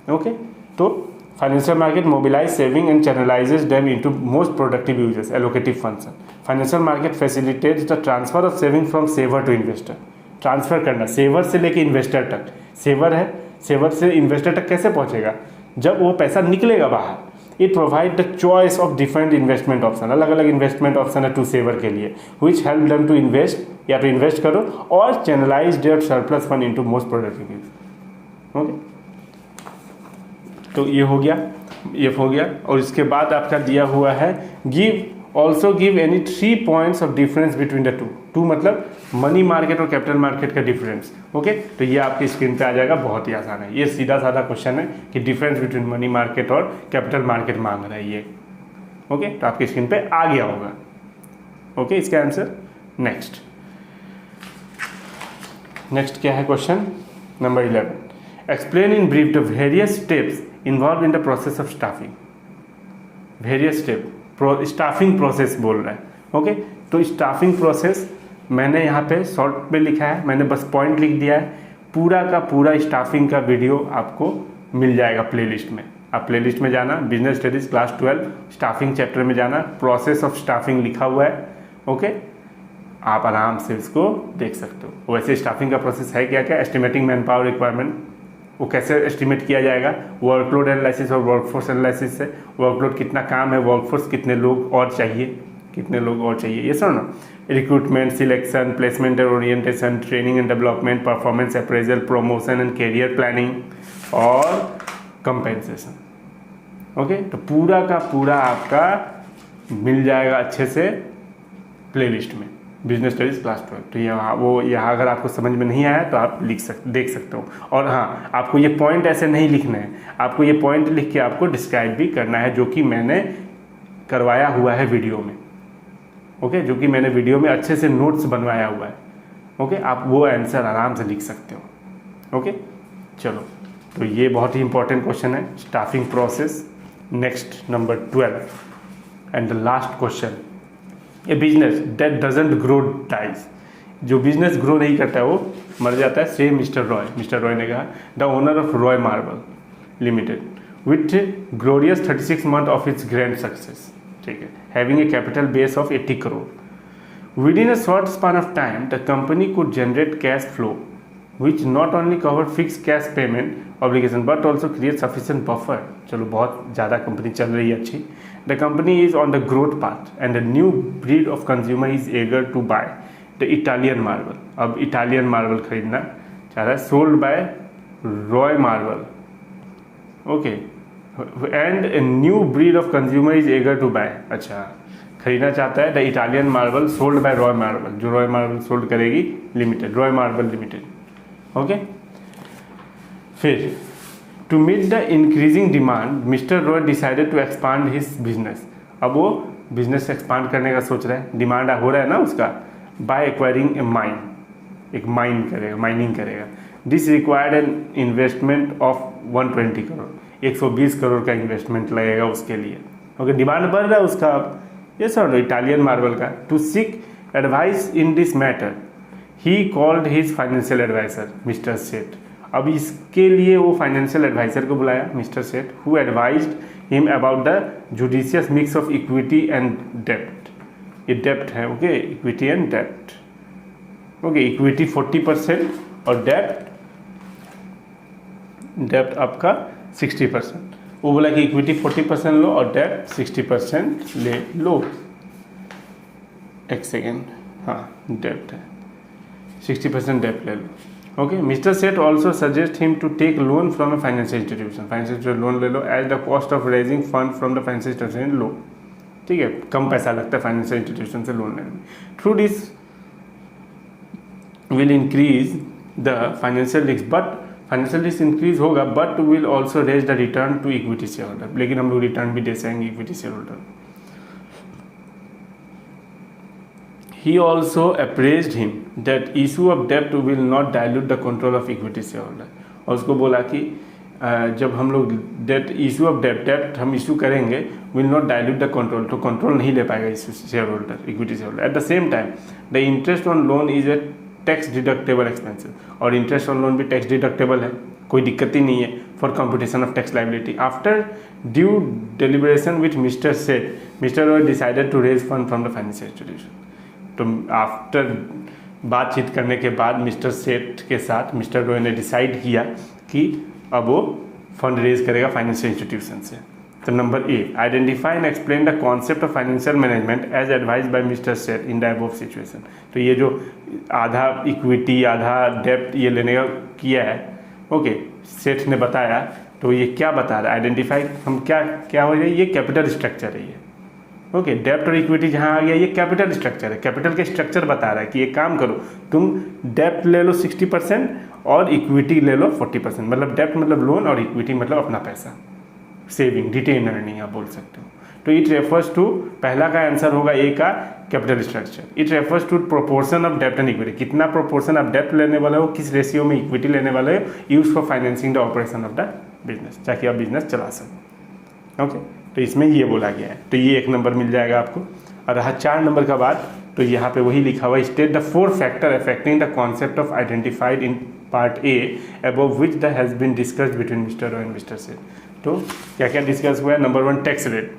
ओके, तो financial market mobilise saving and channelises them into most productive uses, allocative function. Financial market facilitates the transfer of saving from saver to investor. Transfer करना सेवर से लेके इन्वेस्टर तक, सेवर है, सेवर से इन्वेस्टर तक कैसे पहुंचेगा, जब वो पैसा निकलेगा बाहर। It provide the choice of different investment option, अलग अलग इन्वेस्टमेंट ऑप्शन है टू सेवर के लिए, which help them to invest, या तो इन्वेस्ट करो और channelise their surplus fund into most productive use. Okay, तो ये हो गया, ये हो गया। और इसके बाद आपका दिया हुआ है also give any 3 points of difference between the two मतलब मनी मार्केट और कैपिटल मार्केट का डिफरेंस। ओके, तो ये आपकी स्क्रीन पे आ जाएगा, बहुत ही आसान है, ये सीधा साधा क्वेश्चन है कि डिफरेंस बिटवीन मनी मार्केट और कैपिटल मार्केट मांग रहा है ये। ओके, तो आपकी स्क्रीन पे आ गया होगा। ओके, इसका आंसर नेक्स्ट क्या है, question number 11। Explain in brief the various steps involve in the process of staffing. Various step staffing process बोल रहा है। ओके, तो स्टाफिंग प्रोसेस मैंने यहाँ पे शॉर्ट में लिखा है, मैंने बस पॉइंट लिख दिया है। पूरा का पूरा स्टाफिंग का वीडियो आपको मिल जाएगा प्लेलिस्ट में। आप प्लेलिस्ट में जाना, business studies class 12 staffing chapter में जाना, प्रोसेस ऑफ स्टाफिंग लिखा हुआ है। ओके, आप आराम से इसको देख सकते हो। वैसे स्टाफिंग का प्रोसेस है क्या क्या, एस्टिमेटिंग मैन पावर रिक्वायरमेंट, वो कैसे एस्टिमेट किया जाएगा, वर्कलोड एनालिसिस और वर्कफोर्स एनालिसिस से वर्कलोड कितना काम है, वर्कफोर्स कितने लोग और चाहिए, कितने लोग और चाहिए, ये सब ना। Recruitment, selection, placement and orientation, training and development, performance appraisal, promotion and career planning और कंपेंसेशन। ओके, तो पूरा का पूरा आपका मिल जाएगा अच्छे से प्लेलिस्ट में, बिजनेस स्टडीज क्लास 12। तो यहाँ अगर आपको समझ में नहीं आया तो आप देख सकते हो। और हाँ, आपको ये पॉइंट ऐसे नहीं लिखना है, आपको ये पॉइंट लिख के आपको डिस्क्राइब भी करना है, जो कि मैंने करवाया हुआ है वीडियो में। ओके, जो कि मैंने वीडियो में अच्छे से नोट्स बनवाया हुआ है। ओके, आप वो आंसर आराम से लिख सकते हो। ओके, चलो, तो ये बहुत ही इंपॉर्टेंट क्वेश्चन है, staffing process. Next, number 12 and the last question, a business that doesn't grow dies. जो बिजनेस ग्रो नहीं करता है वो मर जाता है। सेम मिस्टर रॉय ने कहा, the owner of Roy marble limited with glorious 36 months of its grand success, ठीक है, having a capital base of 80 crore। With in a short span of time the company could generate cash flow which not only cover fixed cash payment obligation but also create sufficient buffer। चलो, बहुत ज़्यादा company चल रही है अच्छी। The company is on the growth path and a new breed of consumer is eager to buy the Italian marble। अब Italian marble खरीदना चाह रहा है, sold by Roy marble. Okay, and a new breed of consumer is eager to buy। अच्छा, खरीदना चाहता है the Italian marble sold by Roy marble, जो रॉय मार्बल सोल्ड करेगी limited, Roy marble limited. Okay, फिर to meet the increasing demand mister Roy decided to expand his business. अब वो business expand करने का सोच रहा है, डिमांड हो रहा है ना उसका, बाय एक्वायरिंग ए माइन, एक माइन करेगा, माइनिंग करेगा। This required an investment of 120 crore, 120 crore का इन्वेस्टमेंट लगेगा उसके लिए। ओके, डिमांड बढ़ रहा है उसका, अब ये सब इटालियन मार्बल का। To seek advice in this matter he called his financial adviser mister Seth. अब इसके लिए वो फाइनेंशियल एडवाइजर को बुलाया, mister Seth, who advised him about the judicious mix of equity and डेप्ट। ये डेप्ट है, ओके, इक्विटी एंड डेप्ट। ओके, इक्विटी 40% और डेप्ट आपका 60%। वो बोला कि इक्विटी 40% लो और डेप्ट 60% ले लो। एक सेकेंड, हाँ, डेप्ट है 60% डेप्ट ले लो। Okay, mister Seth also suggest him to take loan from a financial institution, financial loan ले लो, as the cost of raising fund from the financial institution low. ठीक है, कम पैसा लगता है फाइनेंशियल इंस्टीट्यूशन से लोन लेने में। Through this will increase the financial risk, but financial risk increase होगा, but will also raise the return to equity share holder. लेकिन हम लोग रिटर्न भी दे सकेंगे equity share holder. He also appraised him that issue of debt will not dilute the control of equity shareholder। और उसको बोला कि जब हम लोग डेट इशू ऑफ डेप्ट हम इशू करेंगे, will not dilute the control, तो कंट्रोल नहीं ले पाएगा shareholder, equity share holder. At the same time the interest on loan is a tax deductible expensive, और इंटरेस्ट ऑन लोन भी tax deductible है, कोई दिक्कत ही नहीं है for computation of tax liability. After due deliberation with mister Seth, mister Roy decided to raise fund from the financial institution. तो after बातचीत करने के बाद मिस्टर सेठ के साथ मिस्टर रॉय ने डिसाइड किया कि अब वो फंड रेज करेगा फाइनेंशियल इंस्टीट्यूशन से। तो number A, identify and explain the concept of financial management as advise by mister Seth in the above situation. तो ये जो आधा इक्विटी आधा डेप्ट ये लेने का किया है, ओके, सेठ ने बताया, तो ये क्या बता रहा है, आइडेंटिफाई हम क्या हो जाए, ये कैपिटल स्ट्रक्चर है ये। ओके, डेप्ट और इक्विटी जहाँ आ गया, ये कैपिटल स्ट्रक्चर है। कैपिटल के स्ट्रक्चर बता रहा है कि एक काम करो, तुम डेप्ट ले लो 60% और इक्विटी ले लो 40%। मतलब डेप्ट मतलब लोन और इक्विटी मतलब अपना पैसा, सेविंग, रिटेन अर्निंग आप बोल सकते हो। तो इट रेफर्स टू, पहला का आंसर होगा ए का capital structure. It refers to proportion of डेप्ट एंड इक्विटी, कितना प्रोपोर्शन आप डेप्ट लेने वाले हो, किस रेशियो में इक्विटी लेने वाले हो, use for financing the operation of the business, ताकि आप बिजनेस चला सकें। ओके, तो इसमें ये बोला गया है, तो ये 1 नंबर मिल जाएगा आपको। और रहा 4 नंबर का बात, तो यहाँ पे वही लिखा हुआ, state the 4 factor affecting the concept of identified in part A above which the has been discussed between mister और मिस्टर सेठ। तो क्या क्या डिस्कस हुआ है? नंबर 1 टैक्स रेट,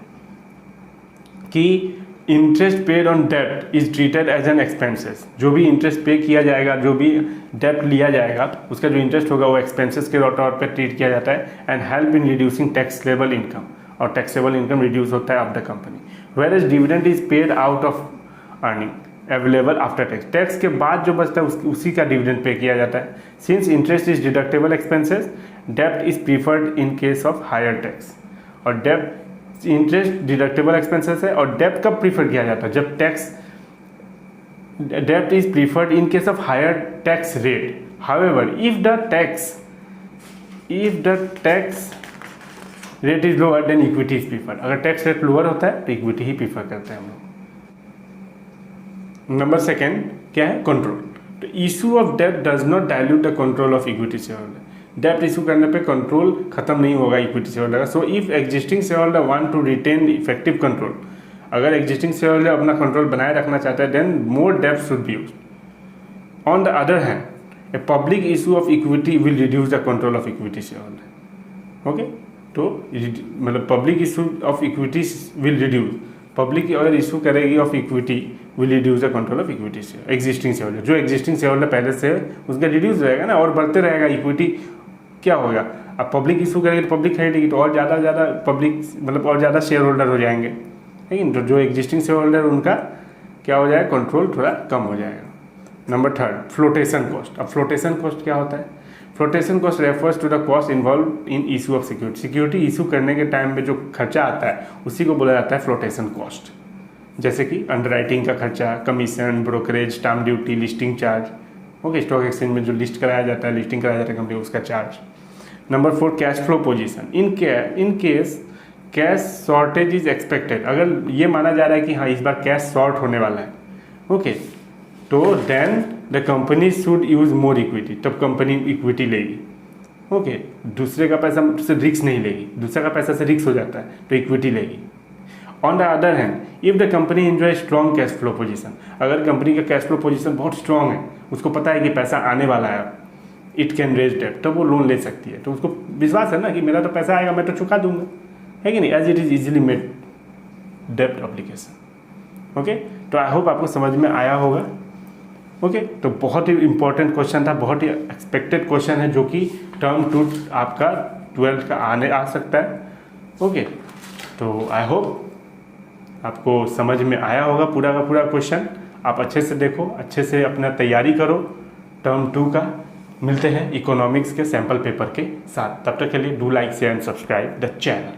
कि इंटरेस्ट पेड ऑन डेप्ट is treated as an expenses, जो भी इंटरेस्ट पे किया जाएगा, जो भी डेप्ट लिया जाएगा, उसका जो इंटरेस्ट होगा वो एक्सपेंसेस के तौर पर ट्रीट किया जाता है। And help in reducing taxable income, और टैक्सेबल इनकम रिड्यूस होता है of the company. Whereas dividend is paid out of earning available after tax, tax के बाद जो बचता है उसी का डिविडेंड पे किया जाता है। Since interest is deductible expenses, डेप्ट is preferred in case of higher tax, और डेप्ट, इंटरेस्ट डिडक्टेबल एक्सपेंसेस है, और डेप्ट कब प्रीफर किया जाता है? जब टैक्स, डेप्ट is preferred in case of higher tax rate. However if the tax rate is lower then equity is preferred, अगर टैक्स रेट लोअर होता है तो इक्विटी ही प्रीफर करते हैं हम लोग। नंबर 2 क्या है? कंट्रोल। तो इशू ऑफ डेप्ट does not dilute the control of equity share holder, डेप्ट इशू करने पे कंट्रोल खत्म नहीं होगा इक्विटी शेयर होल्डर का। So if existing share holder want to retain effective control, अगर एग्जिस्टिंग शेयर होल्डर अपना कंट्रोल बनाए रखना चाहता है, देन मोर डेप्ट should be used. On the other hand, a public issue of equity will reduce the control of equity share holder. Okay, तो मतलब public issue of equity will reduce, public अगर issue करेगी of equity will reduce the control of equity share, existing share holder, जो existing share holder पहले से है उसका reduce रहेगा ना, और बढ़ते रहेगा इक्विटी। क्या होगा? अब पब्लिक इशू करेगी तो पब्लिक खरीदेगी, तो और ज़्यादा पब्लिक, मतलब और ज़्यादा शेयर होल्डर हो जाएंगे, लेकिन तो जो एग्जिस्टिंग शेयर होल्डर उनका क्या हो जाएगा? कंट्रोल थोड़ा कम हो जाएगा। Number 3 flotation cost. अब फ्लोटेशन कॉस्ट क्या होता है? Flotation cost refers to the cost involve in issue of security, security issue करने के टाइम पे जो खर्चा आता है उसी को बोला जाता है फ्लोटेशन कॉस्ट। जैसे कि अंडरराइटिंग का खर्चा, commission, brokerage, stamp duty, listing charge. Okay, stock exchange में जो लिस्ट कराया जाता है, लिस्टिंग कराया जाता है कंपनी, उसका charge. Number 4 cash flow position. In case cash shortage is expected, अगर ये माना जा रहा है कि हाँ इस बार कैश शॉर्ट होने वाला है, ओके, तो then the company should use more equity, तब कंपनी इक्विटी लेगी। ओके, दूसरे का पैसा से रिस्क नहीं लेगी, दूसरे का पैसा से रिस्क हो जाता है तो इक्विटी लेगी। On the other hand, if the company enjoy strong cash flow position, अगर कंपनी का कैश फ्लो पोजीशन बहुत स्ट्रॉन्ग है, उसको पता है कि पैसा आने वाला है, इट कैन रेज डेप्ट, तब वो लोन ले सकती है। तो उसको विश्वास है ना कि मेरा तो पैसा आएगा, मैं तो चुका दूंगा, है कि नहीं, as it is easily made डेप्ट एप्लीकेशन। ओके, तो आई होप आपको समझ में आया होगा। ओके, तो बहुत ही इंपॉर्टेंट क्वेश्चन था, बहुत ही एक्सपेक्टेड क्वेश्चन है, जो कि टर्म 2 आपका 12th का आ सकता है। ओके, तो आई होप आपको समझ में आया होगा पूरा का पूरा क्वेश्चन। आप अच्छे से देखो, अच्छे से अपना तैयारी करो टर्म 2 का। मिलते हैं इकोनॉमिक्स के सैम्पल पेपर के साथ, तब तक के लिए do like share and subscribe the channel.